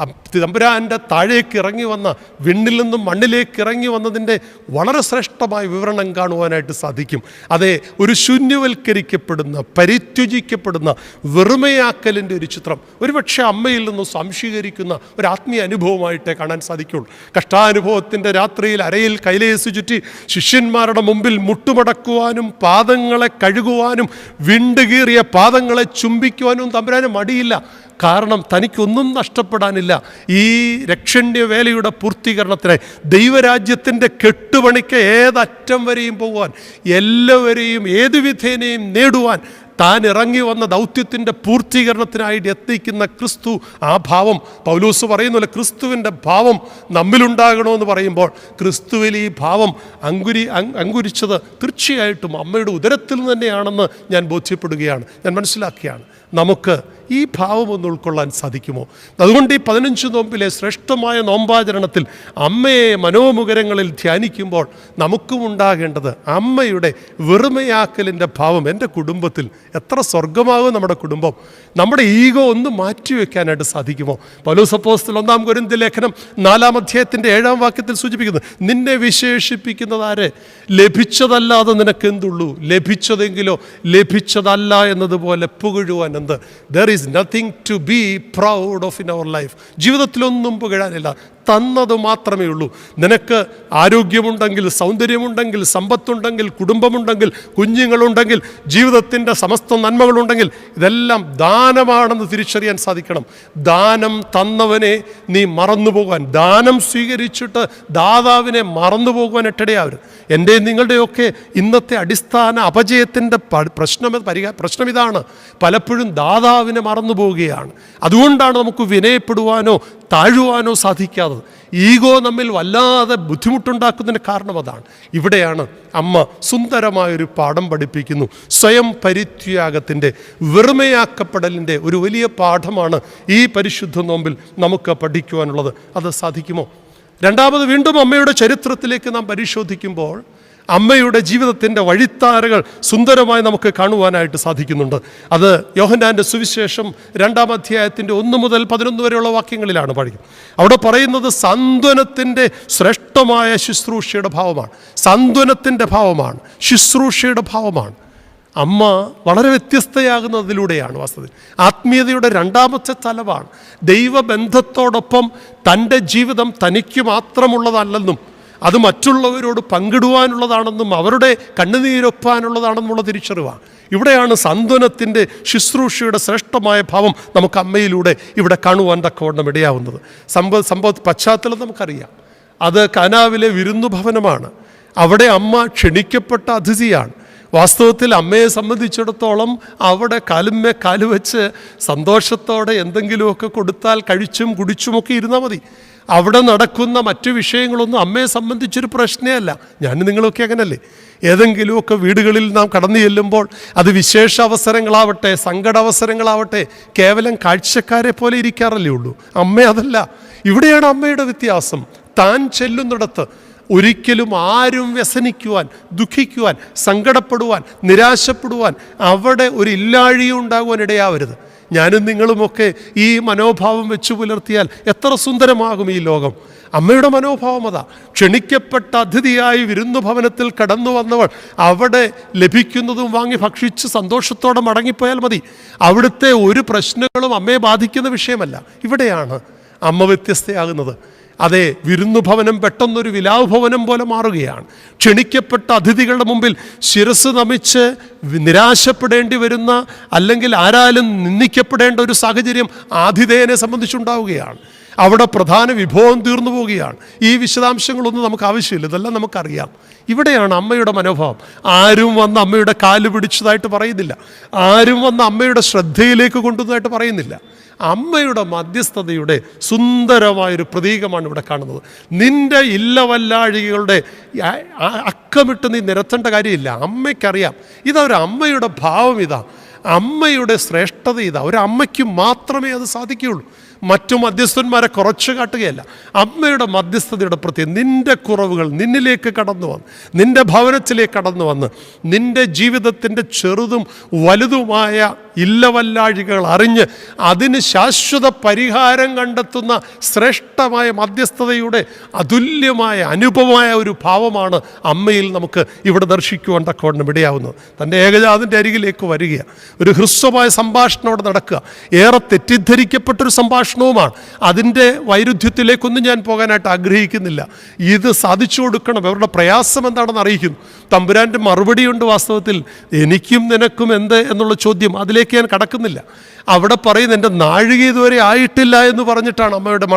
തമ്പുരാൻ്റെ താഴേക്ക് ഇറങ്ങി വന്ന, വിണ്ണിൽ നിന്നും മണ്ണിലേക്ക് ഇറങ്ങി വന്നതിൻ്റെ വളരെ ശ്രേഷ്ഠമായ വിവരണം കാണുവാനായിട്ട് സാധിക്കും. അതെ, ഒരു ശൂന്യവൽക്കരിക്കപ്പെടുന്ന, പരിത്യജിക്കപ്പെടുന്ന വെറുമയാക്കലിൻ്റെ ഒരു ചിത്രം ഒരുപക്ഷെ അമ്മയിൽ നിന്നും സംശീകരിക്കുന്ന ഒരു ആത്മീയ അനുഭവമായിട്ടേ കാണാൻ സാധിക്കുള്ളൂ. കഷ്ടാനുഭവത്തിൻ്റെ രാത്രിയിൽ അരയിൽ കൈലേസ് ചുറ്റി ശിഷ്യന്മാരുടെ മുമ്പിൽ മുട്ടുമടക്കുവാനും പാദങ്ങളെ കഴുകുവാനും വിണ്ടുകീറിയ പാദങ്ങളെ ചുംബിക്കുവാനും തമ്പുരാന് മടിയില്ല. കാരണം തനിക്കൊന്നും നഷ്ടപ്പെടാനില്ല. ഈ രക്ഷണ്യ വേലയുടെ പൂർത്തീകരണത്തിന്, ദൈവരാജ്യത്തിൻ്റെ കെട്ടുപണിക്ക് ഏതറ്റം വരെയും പോകുവാൻ, എല്ലാവരെയും ഏതു വിധേനയും നേടുവാൻ താൻ ഇറങ്ങി വന്ന ദൗത്യത്തിൻ്റെ പൂർത്തീകരണത്തിനായിട്ട് എത്തിക്കുന്ന ക്രിസ്തു, ആ ഭാവം പൗലോസ് പറയുന്നില്ല, ക്രിസ്തുവിൻ്റെ ഭാവം നമ്മിലുണ്ടാകണമെന്ന് പറയുമ്പോൾ ക്രിസ്തുവിൽ ഈ ഭാവം അങ്കുരിച്ചത് തീർച്ചയായിട്ടും അമ്മയുടെ ഉദരത്തിൽ തന്നെയാണെന്ന് ഞാൻ ബോധ്യപ്പെടുകയാണ്, ഞാൻ മനസ്സിലാക്കുകയാണ്. നമുക്ക് ഈ ഭാവം ഒന്ന് ഉൾക്കൊള്ളാൻ സാധിക്കുമോ? അതുകൊണ്ട് ഈ 15 നോമ്പിലെ ശ്രേഷ്ഠമായ നോമ്പാചരണത്തിൽ അമ്മയെ മനോമുഖരങ്ങളിൽ ധ്യാനിക്കുമ്പോൾ നമുക്കും ഉണ്ടാകേണ്ടത് അമ്മയുടെ വെറുമയാക്കലിൻ്റെ ഭാവം എൻ്റെ കുടുംബത്തിൽ, എത്ര സ്വർഗമാകും നമ്മുടെ കുടുംബം. നമ്മുടെ ഈഗോ ഒന്ന് മാറ്റിവെക്കാനായിട്ട് സാധിക്കുമോ? പൗലോസ് അപ്പോസ്തലൻ 1 കൊരിന്ത്യർ ലേഖനം 4 അധ്യായത്തിൻ്റെ 7 വാക്യത്തിൽ സൂചിപ്പിക്കുന്നു, നിന്നെ വിശേഷിപ്പിക്കുന്നത് ആര്? ലഭിച്ചതല്ലാതെ നിനക്കെന്തുള്ളൂ? ലഭിച്ചതെങ്കിലോ ലഭിച്ചതല്ല എന്നതുപോലെ പുകഴുവാൻ എന്ത്? There is nothing to be proud of in our life. ജീവിതത്തിലൊന്നും പുകഴാനില്ല, തന്നത് മാത്രമേ ഉള്ളൂ. നിനക്ക് ആരോഗ്യമുണ്ടെങ്കിൽ, സൗന്ദര്യമുണ്ടെങ്കിൽ, സമ്പത്തുണ്ടെങ്കിൽ, കുടുംബമുണ്ടെങ്കിൽ, കുഞ്ഞുങ്ങളുണ്ടെങ്കിൽ, ജീവിതത്തിൻ്റെ സമസ്ത നന്മകളുണ്ടെങ്കിൽ ഇതെല്ലാം ദാനമാണെന്ന് തിരിച്ചറിയാൻ സാധിക്കണം. ദാനം തന്നവനെ നീ മറന്നുപോകാൻ, ദാനം സ്വീകരിച്ചിട്ട് ദാതാവിനെ മറന്നുപോകുവാൻ ഇടയാവരുത്. എൻ്റെ നിങ്ങളുടെയൊക്കെ ഇന്നത്തെ അടിസ്ഥാന അപജയത്തിൻ്റെ പ്രശ്നം ഇതാണ്. പലപ്പോഴും ദാതാവിനെ മറന്നു പോവുകയാണ്. അതുകൊണ്ടാണ് നമുക്ക് വിനയപ്പെടുവാനോ താഴുവാനോ സാധിക്കാത്തത്. ഈഗോ നമ്മിൽ വല്ലാതെ ബുദ്ധിമുട്ടുണ്ടാക്കുന്നതിന് കാരണം അതാണ്. ഇവിടെയാണ് അമ്മ സുന്ദരമായൊരു പാഠം പഠിപ്പിക്കുന്നു. സ്വയം പരിത്യാഗത്തിൻ്റെ, വെറുമയാക്കപ്പെടലിൻ്റെ ഒരു വലിയ പാഠമാണ് ഈ പരിശുദ്ധ നോമ്പിൽ നമുക്ക് പഠിക്കുവാനുള്ളത്. അത് സാധിക്കുമോ? രണ്ടാമത് വീണ്ടും അമ്മയുടെ ചരിത്രത്തിലേക്ക് നാം പരിശോധിക്കുമ്പോൾ അമ്മയുടെ ജീവിതത്തിൻ്റെ വഴിത്താരകൾ സുന്ദരമായി നമുക്ക് കാണുവാനായിട്ട് സാധിക്കുന്നുണ്ട്. അത് യോഹന്നാൻ്റെ സുവിശേഷം 2 അധ്യായത്തിൻ്റെ 1 മുതൽ 11 വരെയുള്ള വാക്യങ്ങളിലാണ് പഠിക്കുന്നത്. അവിടെ പറയുന്നത് സാന്ത്വനത്തിൻ്റെ ശ്രേഷ്ഠമായ ശുശ്രൂഷയുടെ ഭാവമാണ്. സാന്ത്വനത്തിൻ്റെ ഭാവമാണ്, ശുശ്രൂഷയുടെ ഭാവമാണ്. അമ്മ വളരെ വ്യത്യസ്തയാകുന്നതിലൂടെയാണ് വാസ്തവത്തിൽ ആത്മീയതയുടെ രണ്ടാമത്തെ തലമാണ്. ദൈവബന്ധത്തോടൊപ്പം തൻ്റെ ജീവിതം തനിക്ക് മാത്രമുള്ളതല്ലെന്നും അത് മറ്റുള്ളവരോട് പങ്കിടുവാനുള്ളതാണെന്നും അവരുടെ കണ്ണുനീരൊപ്പാനുള്ളതാണെന്നുള്ള തിരിച്ചറിവാണ്. ഇവിടെയാണ് സാന്ത്വനത്തിൻ്റെ ശുശ്രൂഷയുടെ ശ്രേഷ്ഠമായ ഭാവം നമുക്ക് അമ്മയിലൂടെ ഇവിടെ കാണുവാൻ തക്കവണ്ണം ഇടയാവുന്നത്. സംഭവ പശ്ചാത്തലം നമുക്കറിയാം. അത് കാനാവിലെ വിരുന്നു ഭവനമാണ്. അവിടെ അമ്മ ക്ഷണിക്കപ്പെട്ട അതിഥിയാണ്. വാസ്തവത്തിൽ അമ്മയെ സംബന്ധിച്ചിടത്തോളം അവിടെ കാലുമ്മേ കാലുവെച്ച് സന്തോഷത്തോടെ എന്തെങ്കിലുമൊക്കെ കൊടുത്താൽ കഴിച്ചും കുടിച്ചുമൊക്കെ ഇരുന്നാൽ മതി. അവിടെ നടക്കുന്ന മറ്റു വിഷയങ്ങളൊന്നും അമ്മയെ സംബന്ധിച്ചൊരു പ്രശ്നമല്ല. ഞാൻ നിങ്ങളൊക്കെ അങ്ങനല്ലേ? ഏതെങ്കിലുമൊക്കെ വീടുകളിൽ നാം കടന്നു ചെല്ലുമ്പോൾ അത് വിശേഷ അവസരങ്ങളാവട്ടെ, സങ്കട അവസരങ്ങളാവട്ടെ, കേവലം കാഴ്ചക്കാരെ പോലെ ഇരിക്കാറല്ലേ ഉള്ളൂ. അമ്മ അതല്ല. ഇവിടെയാണ് അമ്മയുടെ വ്യത്യാസം. താൻ ചെല്ലുന്നിടത്ത് ഒരിക്കലും ആരും വ്യസനിക്കുവാൻ, ദുഃഖിക്കുവാൻ, സങ്കടപ്പെടുവാൻ, നിരാശപ്പെടുവാൻ, അവിടെ ഒരു ഇല്ലാഴിയും ഉണ്ടാകുവാൻ ഇടയാവരുത്. ഞാനും നിങ്ങളുമൊക്കെ ഈ മനോഭാവം വെച്ചു പുലർത്തിയാൽ എത്ര സുന്ദരമാകും ഈ ലോകം. അമ്മയുടെ മനോഭാവം അതാ. ക്ഷണിക്കപ്പെട്ട അതിഥിയായി വിരുന്നു ഭവനത്തിൽ കടന്നു വന്നവൾ അവിടെ ലഭിക്കുന്നതും വാങ്ങി ഭക്ഷിച്ച് സന്തോഷത്തോടെ മടങ്ങിപ്പോയാൽ മതി. അവിടുത്തെ ഒരു പ്രശ്നങ്ങളും അമ്മയെ ബാധിക്കുന്ന വിഷയമല്ല. ഇവിടെയാണ് അമ്മ വ്യത്യസ്തയാകുന്നത്. അതെ, വിരുന്നു ഭവനം പെട്ടെന്നൊരു വിലാവ് ഭവനം പോലെ മാറുകയാണ്. ക്ഷണിക്കപ്പെട്ട അതിഥികളുടെ മുമ്പിൽ ശിരസ് നമിച്ച് നിരാശപ്പെടേണ്ടി വരുന്ന, അല്ലെങ്കിൽ ആരാലും നിന്ദിക്കപ്പെടേണ്ട ഒരു സാഹചര്യം ആതിഥേയനെ സംബന്ധിച്ചുണ്ടാവുകയാണ്. അവിടെ പ്രധാന വിഭവം തീർന്നു പോവുകയാണ്. ഈ വിശദാംശങ്ങളൊന്നും നമുക്ക് ആവശ്യമില്ല, ഇതെല്ലാം നമുക്കറിയാം. ഇവിടെയാണ് അമ്മയുടെ മനോഭാവം. ആരും വന്ന് അമ്മയുടെ കാല് പിടിച്ചതായിട്ട് പറയുന്നില്ല, ആരും വന്ന് അമ്മയുടെ ശ്രദ്ധയിലേക്ക് കൊണ്ടുവന്നതായിട്ട് പറയുന്നില്ല. അമ്മയുടെ മധ്യസ്ഥതയുടെ സുന്ദരമായൊരു പ്രതീകമാണ് ഇവിടെ കാണുന്നത്. നിൻ്റെ ഇല്ലവല്ലാഴികളുടെ അക്കമിട്ട് നീ നിരത്തേണ്ട കാര്യമില്ല. അമ്മയ്ക്കറിയാം. ഇതൊരു അമ്മയുടെ ഭാവം, ഇതാ അമ്മയുടെ ശ്രേഷ്ഠത, ഇതാ ഒരു അമ്മയ്ക്ക് മാത്രമേ അത് സാധിക്കുകയുള്ളൂ. മറ്റു മധ്യസ്ഥന്മാരെ കുറച്ച് കാട്ടുകയല്ല. അമ്മയുടെ മധ്യസ്ഥതയുടെ പ്രത്യേകം നിൻ്റെ കുറവുകൾ നിന്നിലേക്ക് കടന്നു വന്ന്, നിൻ്റെ ഭവനത്തിലേക്ക് കടന്നു വന്ന്, നിൻ്റെ ജീവിതത്തിൻ്റെ ചെറുതും വലുതുമായ ഇല്ലവല്ലാഴികൾ അറിഞ്ഞ് അതിന് ശാശ്വത പരിഹാരം കണ്ടെത്തുന്ന ശ്രേഷ്ഠമായ മധ്യസ്ഥതയുടെ അതുല്യമായ അനുപമായ ഒരു ഭാവമാണ് അമ്മയിൽ നമുക്ക് ഇവിടെ ദർശിക്കുവാൻ തക്കവണ്ണം ഇടയാവുന്നത്. തൻ്റെ ഏകജാതൻ്റെ അരികിലേക്ക് വരിക, ഒരു ഹ്രസ്വമായ സംഭാഷണം അവിടെ നടക്കുക. ഏറെ തെറ്റിദ്ധരിക്കപ്പെട്ടൊരു സംഭാഷണവുമാണ്. അതിൻ്റെ വൈരുദ്ധ്യത്തിലേക്കൊന്നും ഞാൻ പോകാനായിട്ട് ആഗ്രഹിക്കുന്നില്ല. ഇത് സാധിച്ചു കൊടുക്കണം. അവരുടെ പ്രയാസം എന്താണെന്ന് അറിയിക്കുന്നു. തമ്പുരാൻ്റെ മറുപടിയുണ്ട്. വാസ്തവത്തിൽ എനിക്കും നിനക്കും എന്ത് എന്നുള്ള ചോദ്യം, അതിലേക്ക് ഞാൻ കടക്കുന്നില്ല. അവിടെ പറയുന്നത് എൻ്റെ നാഴിക ഇതുവരെ ആയിട്ടില്ല എന്ന് പറഞ്ഞിട്ടാണ് അമ്മയുടെ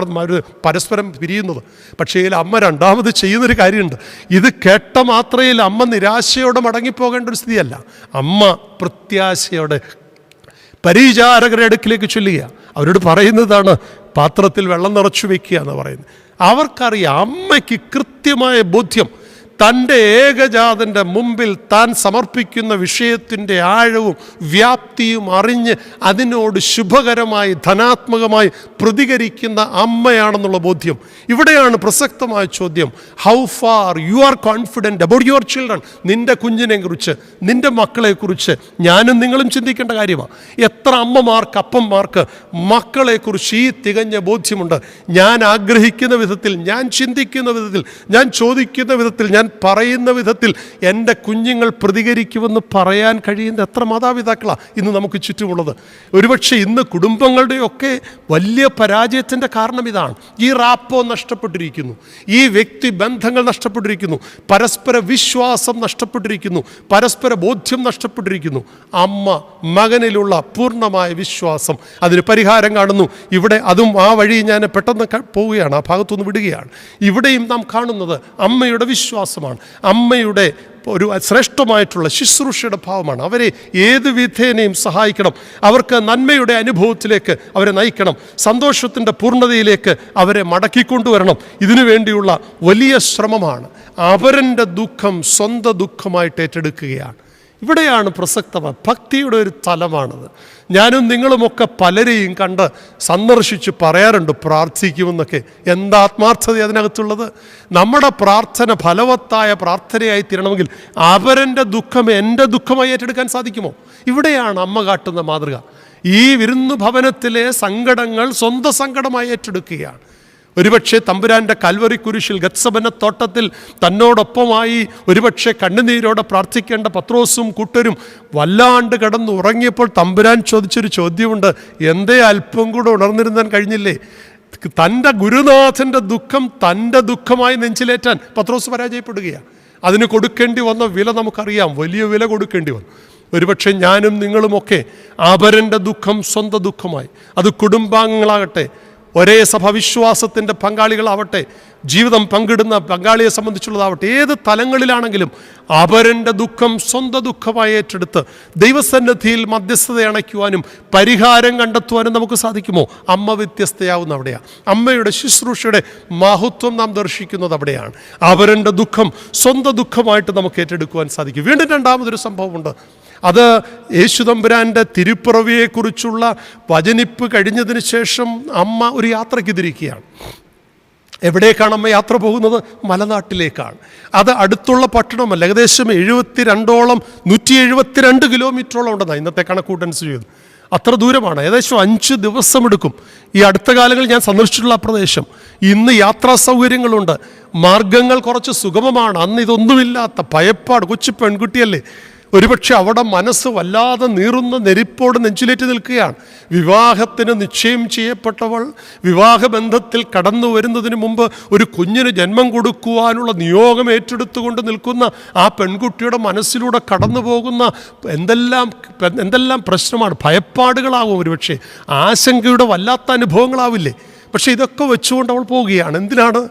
പരസ്പരം പിരിയുന്നത്. പക്ഷേ ഇതിൽ അമ്മ രണ്ടാമത് ചെയ്യുന്നൊരു കാര്യമുണ്ട്. ഇത് കേട്ട മാത്രയിൽ അമ്മ നിരാശയോടെ മടങ്ങിപ്പോകേണ്ട ഒരു സ്ഥിതിയല്ല. അമ്മ പ്രത്യാശയോടെ പരിചാരകരുടെ അടുക്കിലേക്ക് ചൊല്ലുക. അവരോട് പറയുന്നതാണ് പാത്രത്തിൽ വെള്ളം നിറച്ചു വെക്കുക എന്ന് പറയുന്നത്. അവർക്കറിയാം, അമ്മയ്ക്ക് കൃത്യമായ ബോധ്യം തൻ്റെ ഏകജാതൻ്റെ മുമ്പിൽ താൻ സമർപ്പിക്കുന്ന വിഷയത്തിൻ്റെ ആഴവും വ്യാപ്തിയും അറിഞ്ഞ് അതിനോട് ശുഭകരമായി ധനാത്മകമായി പ്രതികരിക്കുന്ന അമ്മയാണെന്നുള്ള ബോധ്യം. ഇവിടെയാണ് പ്രസക്തമായ ചോദ്യം. How far you are confident about your children? നിൻ്റെ കുഞ്ഞിനെ കുറിച്ച്, നിൻ്റെ മക്കളെക്കുറിച്ച് ഞാനും നിങ്ങളും ചിന്തിക്കേണ്ട കാര്യമാണ്. എത്ര അമ്മമാർക്ക് അപ്പന്മാർക്ക് മക്കളെക്കുറിച്ച് ഈ തികഞ്ഞ ബോധ്യമുണ്ട്? ഞാൻ ആഗ്രഹിക്കുന്ന വിധത്തിൽ, ഞാൻ ചിന്തിക്കുന്ന വിധത്തിൽ, ഞാൻ ചോദിക്കുന്ന വിധത്തിൽ, ഞാൻ പറയുന്ന വിധത്തിൽ എൻ്റെ കുഞ്ഞുങ്ങൾ പ്രതികരിക്കുമെന്ന് പറയാൻ കഴിയുന്ന എത്ര മാതാപിതാക്കളാണ് ഇന്ന് നമുക്ക് ചുറ്റുമുള്ളത്? ഒരുപക്ഷെ ഇന്ന് കുടുംബങ്ങളുടെയൊക്കെ വലിയ പരാജയത്തിൻ്റെ കാരണം ഇതാണ്. ഈ റാപ്പോ നഷ്ടപ്പെട്ടിരിക്കുന്നു, ഈ വ്യക്തി ബന്ധങ്ങൾ നഷ്ടപ്പെട്ടിരിക്കുന്നു, പരസ്പര വിശ്വാസം നഷ്ടപ്പെട്ടിരിക്കുന്നു, പരസ്പര ബോധ്യം നഷ്ടപ്പെട്ടിരിക്കുന്നു. അമ്മ മകനിലുള്ള പൂർണ്ണമായ വിശ്വാസം, അതിന് പരിഹാരം കാണുന്നു. ഇവിടെ അതും ആ വഴി ഞാൻ പെട്ടെന്ന് പോവുകയാണ്, ആ ഭാഗത്തുനിന്ന് വിടുകയാണ്. ഇവിടെയും നാം കാണുന്നത് അമ്മയുടെ വിശ്വാസമാണ്, അമ്മയുടെ ഒരു ശ്രേഷ്ഠമായിട്ടുള്ള ശുശ്രൂഷയുടെ ഭാവമാണ്. അവരെ ഏത് വിധേനയും സഹായിക്കണം, അവർക്ക് നന്മയുടെ അനുഭവത്തിലേക്ക് അവരെ നയിക്കണം, സന്തോഷത്തിൻ്റെ പൂർണ്ണതയിലേക്ക് അവരെ മടക്കിക്കൊണ്ടുവരണം. ഇതിനു വേണ്ടിയുള്ള വലിയ ശ്രമമാണ്. അവരൻ്റെ ദുഃഖം സ്വന്തം ദുഃഖമായിട്ട് ഏറ്റെടുക്കുകയാണ്. ഇവിടെയാണ് പ്രസക്തമായ ഭക്തിയുടെ ഒരു തലമാണത്. ഞാനും നിങ്ങളുമൊക്കെ പലരെയും കണ്ട് സന്ദർശിച്ച് പറയാറുണ്ട് പ്രാർത്ഥിക്കുമെന്നൊക്കെ. എന്താ ആത്മാർത്ഥത അതിനകത്തുള്ളത്? നമ്മുടെ പ്രാർത്ഥന ഫലവത്തായ പ്രാർത്ഥനയായി തീരണമെങ്കിൽ അവരൻ്റെ ദുഃഖം എൻ്റെ ദുഃഖമായി ഏറ്റെടുക്കാൻ സാധിക്കുമോ? ഇവിടെയാണ് അമ്മ കാട്ടുന്ന മാതൃക. ഈ വിരുന്നു ഭവനത്തിലെ സങ്കടങ്ങൾ സ്വന്തം സങ്കടമായി ഏറ്റെടുക്കുകയാണ്. ഒരുപക്ഷെ തമ്പുരാൻ്റെ കൽവറി കുരിശിൽ ഗത്സമന തോട്ടത്തിൽ തന്നോടൊപ്പമായി ഒരുപക്ഷെ കണ്ണുനീരോടെ പ്രാർത്ഥിക്കേണ്ട പത്രോസും കൂട്ടരും വല്ലാണ്ട് കിടന്ന് ഉറങ്ങിയപ്പോൾ തമ്പുരാൻ ചോദിച്ചൊരു ചോദ്യമുണ്ട്. എന്തേ അല്പം കൂടെ ഉണർന്നിരുന്നാൻ കഴിഞ്ഞില്ലേ? തൻ്റെ ഗുരുനാഥൻ്റെ ദുഃഖം തൻ്റെ ദുഃഖമായി നെഞ്ചിലേറ്റാൻ പത്രോസ് പരാജയപ്പെടുകയാണ്. അതിന് കൊടുക്കേണ്ടി വന്ന വില നമുക്കറിയാം, വലിയ വില കൊടുക്കേണ്ടി വന്നു. ഒരുപക്ഷെ ഞാനും നിങ്ങളുമൊക്കെ അവരൻ്റെ ദുഃഖം സ്വന്തം ദുഃഖമായി, അത് കുടുംബാംഗങ്ങളാകട്ടെ, ഒരേ സഭവിശ്വാസത്തിൻ്റെ പങ്കാളികളാവട്ടെ, ജീവിതം പങ്കിടുന്ന പങ്കാളിയെ സംബന്ധിച്ചുള്ളതാവട്ടെ, ഏത് തലങ്ങളിലാണെങ്കിലും അവരൻ്റെ ദുഃഖം സ്വന്തം ദുഃഖമായി ഏറ്റെടുത്ത് ദൈവസന്നിധിയിൽ മധ്യസ്ഥത അണയ്ക്കുവാനും പരിഹാരം കണ്ടെത്തുവാനും നമുക്ക് സാധിക്കുമോ? അമ്മ വ്യത്യസ്തയാവുന്ന അവിടെയാണ്. അമ്മയുടെ ശുശ്രൂഷയുടെ മഹത്വം നാം ദർശിക്കുന്നത് അവിടെയാണ്. അവരൻ്റെ ദുഃഖം സ്വന്തം ദുഃഖമായിട്ട് നമുക്ക് ഏറ്റെടുക്കുവാൻ സാധിക്കും. വീണ്ടും രണ്ടാമതൊരു സംഭവമുണ്ട്. അത് യേശുതമ്പുരാൻ്റെ തിരുപ്പിറവിയെക്കുറിച്ചുള്ള വചനിപ്പ് കഴിഞ്ഞതിന് ശേഷം അമ്മ ഒരു യാത്രയ്ക്ക് തിരിക്കുകയാണ്. എവിടേക്കാണ് അമ്മ യാത്ര പോകുന്നത്? മലനാട്ടിലേക്കാണ്. അത് അടുത്തുള്ള പട്ടണമല്ല, ഏകദേശം 172 കിലോമീറ്ററോളം ഉണ്ടെന്നാണ് ഇന്നത്തെ കണക്കൂട്ടനുസരിച്ച്. അത്ര ദൂരമാണ്. ഏകദേശം 5 ദിവസം എടുക്കും. ഈ അടുത്ത കാലങ്ങളിൽ ഞാൻ സന്ദർശിച്ചിട്ടുള്ള പ്രദേശം. ഇന്ന് യാത്രാ സൗകര്യങ്ങളുണ്ട്, മാർഗങ്ങൾ കുറച്ച് സുഗമമാണ്. അന്ന് ഇതൊന്നുമില്ലാത്ത ഭയപ്പാട്. കൊച്ചു പെൺകുട്ടിയല്ലേ, ഒരുപക്ഷെ അവിടെ മനസ്സ് വല്ലാതെ നീറുന്ന നെരിപ്പോട് നെഞ്ചിലേറ്റ് നിൽക്കുകയാണ്. വിവാഹത്തിന് നിശ്ചയം ചെയ്യപ്പെട്ടവൾ വിവാഹബന്ധത്തിൽ കടന്നു വരുന്നതിന് മുമ്പ് ഒരു കുഞ്ഞിന് ജന്മം കൊടുക്കുവാനുള്ള നിയോഗം ഏറ്റെടുത്തുകൊണ്ട് നിൽക്കുന്ന ആ പെൺകുട്ടിയുടെ മനസ്സിലൂടെ കടന്നു പോകുന്ന എന്തെല്ലാം പ്രശ്നമാണ്. ഭയപ്പാടുകളാവും, ഒരുപക്ഷെ ആശങ്കയുടെ വല്ലാത്ത അനുഭവങ്ങളാവില്ലേ. പക്ഷേ ഇതൊക്കെ വെച്ചുകൊണ്ട് അവൾ പോവുകയാണ്. എന്തിനാണ്?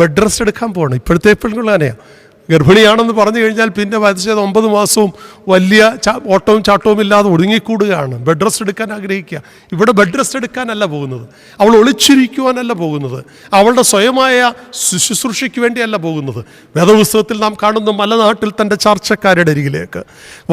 ബെഡ് റെസ്റ്റ് എടുക്കാൻ പോകണം. ഇപ്പോഴത്തെ പെൺകുട്ടികൾ അങ്ങനെയാണ്. ഗർഭിണിയാണെന്ന് പറഞ്ഞു കഴിഞ്ഞാൽ പിന്നെ വയസ്സേത് 9 മാസവും വലിയ ഓട്ടവും ചാട്ടവും ഇല്ലാതെ ഒതുങ്ങിക്കൂടുകയാണ്. ബെഡ് റെസ്റ്റ് എടുക്കാൻ ആഗ്രഹിക്കുക. ഇവിടെ ബെഡ് റെസ്റ്റ് എടുക്കാനല്ല പോകുന്നത്, അവൾ ഒളിച്ചിരിക്കുവാനല്ല പോകുന്നത്, അവളുടെ സ്വയമായ ശുശ്രൂഷയ്ക്ക് വേണ്ടിയല്ല പോകുന്നത്. വേദപുസ്തകത്തിൽ നാം കാണുന്ന മലനാട്ടിൽ തൻ്റെ ചാർച്ചക്കാരുടെ അരികിലേക്ക്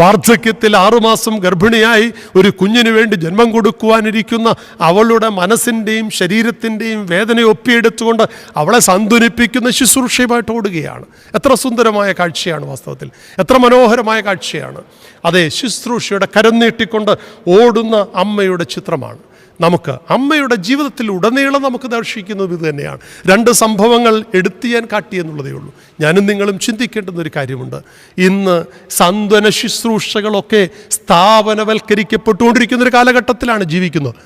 വാർദ്ധക്യത്തിൽ 6 മാസം ഗർഭിണിയായി ഒരു കുഞ്ഞിന് വേണ്ടി ജന്മം കൊടുക്കുവാനിരിക്കുന്ന അവളുടെ മനസ്സിൻ്റെയും ശരീരത്തിൻ്റെയും വേദന ഒപ്പിയെടുത്തുകൊണ്ട് അവളെ സാന്ത്വനിപ്പിക്കുന്ന ശുശ്രൂഷയുമായിട്ട് ഓടുകയാണ്. എത്ര സുന്ദരമായ കാഴ്ചയാണ് വാസ്തവത്തിൽ, എത്ര മനോഹരമായ കാഴ്ചയാണ്. അതെ, ശുശ്രൂഷയുടെ കരം നീട്ടിക്കൊണ്ട് ഓടുന്ന അമ്മയുടെ ചിത്രമാണ്. നമുക്ക് അമ്മയുടെ ജീവിതത്തിൽ ഉടനീളം നമുക്ക് ദർശിക്കുന്നത് ഇത് തന്നെയാണ്. 2 സംഭവങ്ങൾ എടുത്ത് ഞാൻ കാട്ടിയെന്നുള്ളതേ ഉള്ളൂ. ഞാനും നിങ്ങളും ചിന്തിക്കേണ്ടുന്ന ഒരു കാര്യമുണ്ട്. ഇന്ന് സാന്ത്വന ശുശ്രൂഷകളൊക്കെ സ്ഥാപനവൽക്കരിക്കപ്പെട്ടുകൊണ്ടിരിക്കുന്നൊരു കാലഘട്ടത്തിലാണ് ജീവിക്കുന്നത്.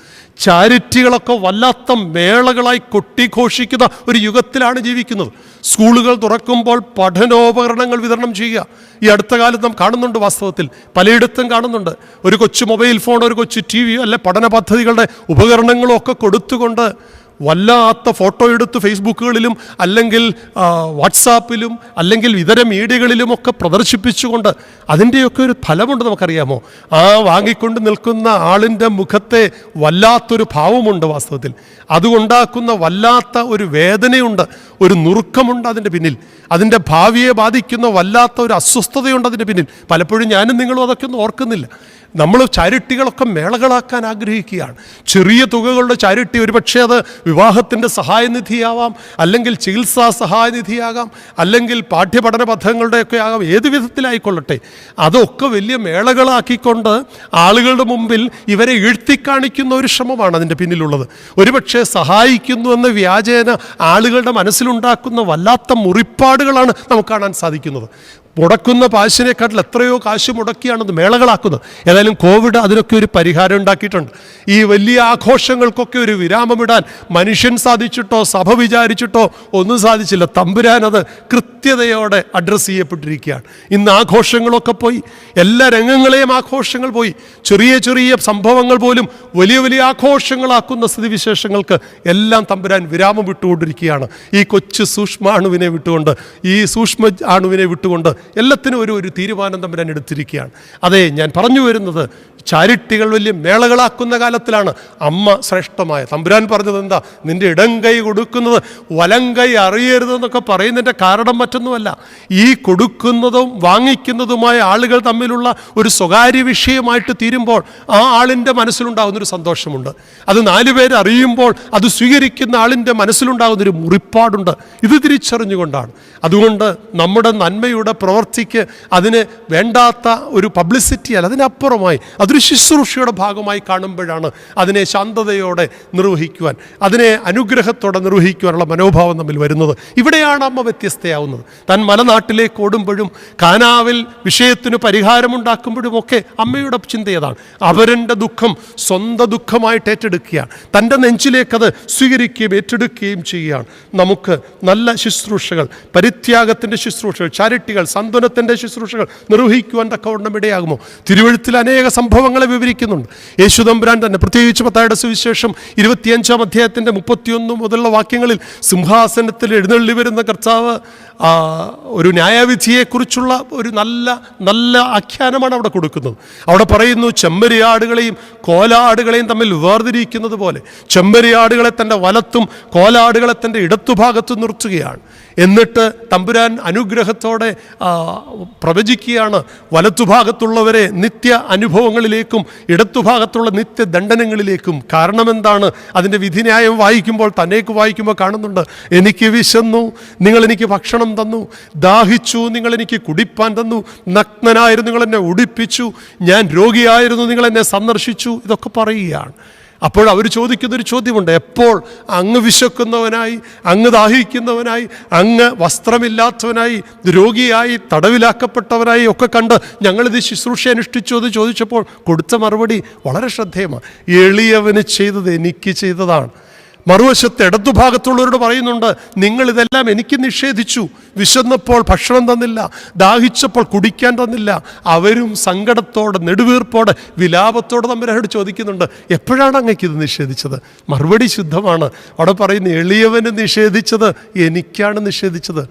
ചാരിറ്റികളൊക്കെ വല്ലാത്ത മേളകളായി കൊട്ടിഘോഷിക്കുന്ന ഒരു യുഗത്തിലാണ് ജീവിക്കുന്നത്. സ്കൂളുകൾ തുറക്കുമ്പോൾ പഠനോപകരണങ്ങൾ വിതരണം ചെയ്യുക. ഈ അടുത്ത കാലത്ത് നാം കാണുന്നുണ്ട്, വാസ്തവത്തിൽ പലയിടത്തും കാണുന്നുണ്ട്. ഒരു കൊച്ചു മൊബൈൽ ഫോൺ, ഒരു കൊച്ചു TV, അല്ലെ പഠന പദ്ധതികളുടെ ഉപകരണങ്ങളും ഒക്കെ കൊടുത്തുകൊണ്ട് വല്ലാത്ത ഫോട്ടോ എടുത്ത് ഫേസ്ബുക്കുകളിലും അല്ലെങ്കിൽ വാട്സാപ്പിലും അല്ലെങ്കിൽ ഇതര മീഡിയകളിലുമൊക്കെ പ്രദർശിപ്പിച്ചുകൊണ്ട് അതിൻ്റെയൊക്കെ ഒരു ഫലമുണ്ട് നമുക്കറിയാമോ. ആ വാങ്ങിക്കൊണ്ട് നിൽക്കുന്ന ആളിൻ്റെ മുഖത്തെ വല്ലാത്തൊരു ഭാവമുണ്ട് വാസ്തവത്തിൽ. അതുകൊണ്ടാക്കുന്ന വല്ലാത്ത ഒരു വേദനയുണ്ട്, ഒരു നുറുക്കമുണ്ട് അതിൻ്റെ പിന്നിൽ. അതിൻ്റെ ഭാവിയെ ബാധിക്കുന്ന വല്ലാത്ത ഒരു അസ്വസ്ഥതയുണ്ട് അതിൻ്റെ പിന്നിൽ. പലപ്പോഴും ഞാനും നിങ്ങളും അതൊക്കെ ഒന്നും ഓർക്കുന്നില്ല. നമ്മൾ ചാരിറ്റികളൊക്കെ മേളകളാക്കാൻ ആഗ്രഹിക്കുകയാണ്. ചെറിയ തുകകളുടെ ചാരിറ്റി, ഒരുപക്ഷെ അത് വിവാഹത്തിൻ്റെ സഹായനിധിയാവാം, അല്ലെങ്കിൽ ചികിത്സാ സഹായനിധിയാകാം, അല്ലെങ്കിൽ പാഠ്യപഠന പദ്ധതികളുടെയൊക്കെ ആകാം, ഏത് വിധത്തിലായിക്കൊള്ളട്ടെ. അതൊക്കെ വലിയ മേളകളാക്കിക്കൊണ്ട് ആളുകളുടെ മുമ്പിൽ ഇവരെ എഴുത്തിക്കാണിക്കുന്ന ഒരു ശ്രമമാണ് അതിൻ്റെ പിന്നിലുള്ളത്. ഒരുപക്ഷെ സഹായിക്കുന്നു എന്ന വ്യാജേന ആളുകളുടെ മനസ്സിലുണ്ടാക്കുന്ന വല്ലാത്ത മുറിപ്പാടുകളാണ് നമുക്ക് കാണാൻ സാധിക്കുന്നത്. മുടക്കുന്ന കാശിനെക്കാട്ടിൽ എത്രയോ കാശ് മുടക്കിയാണത് മേളകളാക്കുന്നത്. ഏതായാലും കോവിഡ് അതിനൊക്കെ ഒരു പരിഹാരം ഉണ്ടാക്കിയിട്ടുണ്ട്. ഈ വലിയ ആഘോഷങ്ങൾക്കൊക്കെ ഒരു വിരാമമിടാൻ മനുഷ്യൻ സാധിച്ചിട്ടോ സഭ വിചാരിച്ചിട്ടോ ഒന്നും സാധിച്ചില്ല. തമ്പുരാൻ അത് കൃത്യതയോടെ അഡ്രസ്സ് ചെയ്യപ്പെട്ടിരിക്കുകയാണ്. ഇന്ന് ആഘോഷങ്ങളൊക്കെ പോയി, എല്ലാ രംഗങ്ങളെയും ആഘോഷങ്ങൾ പോയി. ചെറിയ ചെറിയ സംഭവങ്ങൾ പോലും വലിയ വലിയ ആഘോഷങ്ങളാക്കുന്ന സ്ഥിതിവിശേഷങ്ങൾക്ക് എല്ലാം തമ്പുരാൻ വിരാമം വിട്ടുകൊണ്ടിരിക്കുകയാണ്. ഈ കൊച്ചു സൂക്ഷ്മാണുവിനെ വിട്ടുകൊണ്ട്, ഈ സൂക്ഷ്മ അണുവിനെ വിട്ടുകൊണ്ട് എല്ലാത്തിനും ഒരു തീരുമാനം തമ്പുരാൻ എടുത്തിരിക്കുകയാണ്. അതെ, ഞാൻ പറഞ്ഞു വരുന്നത് ചാരിറ്റികൾ വലിയ മേളകളാക്കുന്ന കാലത്തിലാണ് അമ്മ ശ്രേഷ്ഠമായ. തമ്പുരാൻ പറഞ്ഞത് എന്താ? നിന്റെ ഇടം കൈ കൊടുക്കുന്നത് വലം കൈ അറിയരുതെന്നൊക്കെ പറയുന്നതിൻ്റെ കാരണം മറ്റൊന്നുമല്ല. ഈ കൊടുക്കുന്നതും വാങ്ങിക്കുന്നതുമായ ആളുകൾ തമ്മിലുള്ള ഒരു സ്വകാര്യ വിഷയമായിട്ട് തീരുമ്പോൾ ആ ആളിൻ്റെ മനസ്സിലുണ്ടാകുന്നൊരു സന്തോഷമുണ്ട്. അത് 4 പേര് അറിയുമ്പോൾ അത് സ്വീകരിക്കുന്ന ആളിൻ്റെ മനസ്സിലുണ്ടാകുന്നൊരു മുറിപ്പാടുണ്ട്. ഇത് തിരിച്ചറിഞ്ഞുകൊണ്ടാണ്. അതുകൊണ്ട് നമ്മുടെ നന്മയുടെ പ്രവൃത്തിക്ക് അതിന് വേണ്ടാത്ത ഒരു പബ്ലിസിറ്റി അല്ല, അതിനപ്പുറമായി അതൊരു ശുശ്രൂഷയുടെ ഭാഗമായി കാണുമ്പോഴാണ് അതിനെ ശാന്തതയോടെ നിർവഹിക്കുവാൻ, അതിനെ അനുഗ്രഹത്തോടെ നിർവഹിക്കുവാനുള്ള മനോഭാവം തമ്മിൽ വരുന്നത്. ഇവിടെയാണ് അമ്മ വ്യത്യസ്തയാവുന്നത്. താൻ മലനാട്ടിലേക്ക് ഓടുമ്പോഴും കാനാവിൽ വിഷയത്തിന് പരിഹാരമുണ്ടാക്കുമ്പോഴും ഒക്കെ അമ്മയുടെ ചിന്തയതാണ്. അവരുടെ ദുഃഖം സ്വന്തം ദുഃഖമായിട്ട് ഏറ്റെടുക്കുകയാണ്. തൻ്റെ നെഞ്ചിലേക്കത് സ്വീകരിക്കുകയും ഏറ്റെടുക്കുകയും ചെയ്യുകയാണ്. നമുക്ക് നല്ല ശുശ്രൂഷകൾ, പരിത്യാഗത്തിൻ്റെ ശുശ്രൂഷകൾ, ചാരിറ്റികൾ, സാന്ത്വനത്തിൻ്റെ ശുശ്രൂഷകൾ നിർവഹിക്കുവാൻ തക്കവണ്ണം ഇടയാകുമോ? തിരുവെഴുത്തിൽ അനേക സംഭവങ്ങളെ വിവരിക്കുന്നുണ്ട്. യേശു തമ്പുരാൻ തന്നെ, പ്രത്യേകിച്ച് മത്തായിയുടെ സുവിശേഷം 25-ാം അധ്യായത്തിൻ്റെ 31 മുതലുള്ള വാക്യങ്ങളിൽ സിംഹാസനത്തിൽ എഴുന്നള്ളി വരുന്ന കർത്താവ് ഒരു ന്യായവിധിയെക്കുറിച്ചുള്ള ഒരു നല്ല ആഖ്യാനമാണ് അവിടെ കൊടുക്കുന്നത്. അവിടെ പറയുന്നു, ചെമ്മരിയാടുകളെയും കോലാടുകളെയും തമ്മിൽ വേർതിരിക്കുന്നത് പോലെ ചെമ്മരിയാടുകളെ തൻ്റെ വലത്തും കോലാടുകളെ തൻ്റെ ഇടത്തുഭാഗത്തും നിർത്തുകയാണ്. എന്നിട്ട് തമ്പുരാൻ അനുഗ്രഹത്തോടെ പ്രവചിക്കുകയാണ്, വലത്തുഭാഗത്തുള്ളവരെ നിത്യ അനുഭവങ്ങളിലേക്കും ഇടത്തുഭാഗത്തുള്ള നിത്യ ദണ്ഡനങ്ങളിലേക്കും. കാരണം എന്താണ്? അതിൻ്റെ വിധിന്യായം വായിക്കുമ്പോൾ, തന്നേക്ക് വായിക്കുമ്പോൾ കാണുന്നുണ്ട്, എനിക്ക് വിശന്നു, നിങ്ങൾ എനിക്ക് ഭക്ഷണം തന്നു, ദാഹിച്ചു, നിങ്ങൾ എനിക്ക് കുടിപ്പാൻ തന്നു, നഗ്നനായിരുന്നു, നിങ്ങൾ എന്നെ ഉടുപ്പിച്ചു, ഞാൻ രോഗിയായിരുന്നു, നിങ്ങൾ എന്നെ സന്ദർശിച്ചു. ഇതൊക്കെ പറയുകയാണ്. അപ്പോൾ അവർ ചോദിക്കുന്നൊരു ചോദ്യമുണ്ട്, എപ്പോൾ അങ്ങ് വിശക്കുന്നവനായി, അങ്ങ് ദാഹിക്കുന്നവനായി, അങ്ങ് വസ്ത്രമില്ലാത്തവനായി, രോഗിയായി, തടവിലാക്കപ്പെട്ടവനായി ഒക്കെ കണ്ട് ഞങ്ങളിത് ശുശ്രൂഷ അനുഷ്ഠിച്ചു എന്ന് ചോദിച്ചപ്പോൾ കൊടുത്ത മറുപടി വളരെ ശ്രദ്ധേയമാണ്. എളിയവന് ചെയ്തത് എനിക്ക് ചെയ്തതാണ്. മറുവശത്ത് ഇടതുഭാഗത്തുള്ളവരോട് പറയുന്നുണ്ട്, നിങ്ങളിതെല്ലാം എനിക്ക് നിഷേധിച്ചു, വിശന്നപ്പോൾ ഭക്ഷണം തന്നില്ല, ദാഹിച്ചപ്പോൾ കുടിക്കാൻ തന്നില്ല. അവരും സങ്കടത്തോടെ, നെടുവീർപ്പോടെ, വിലാപത്തോടെ തമ്പുരാനോട് ചോദിക്കുന്നുണ്ട്, എപ്പോഴാണ് അങ്ങേക്കിത് നിഷേധിച്ചത്? മറുപടി ശുദ്ധമാണ്. അവിടെ പറയുന്നു, എളിയവന് നിഷേധിച്ചത് എനിക്കാണ് നിഷേധിച്ചത്.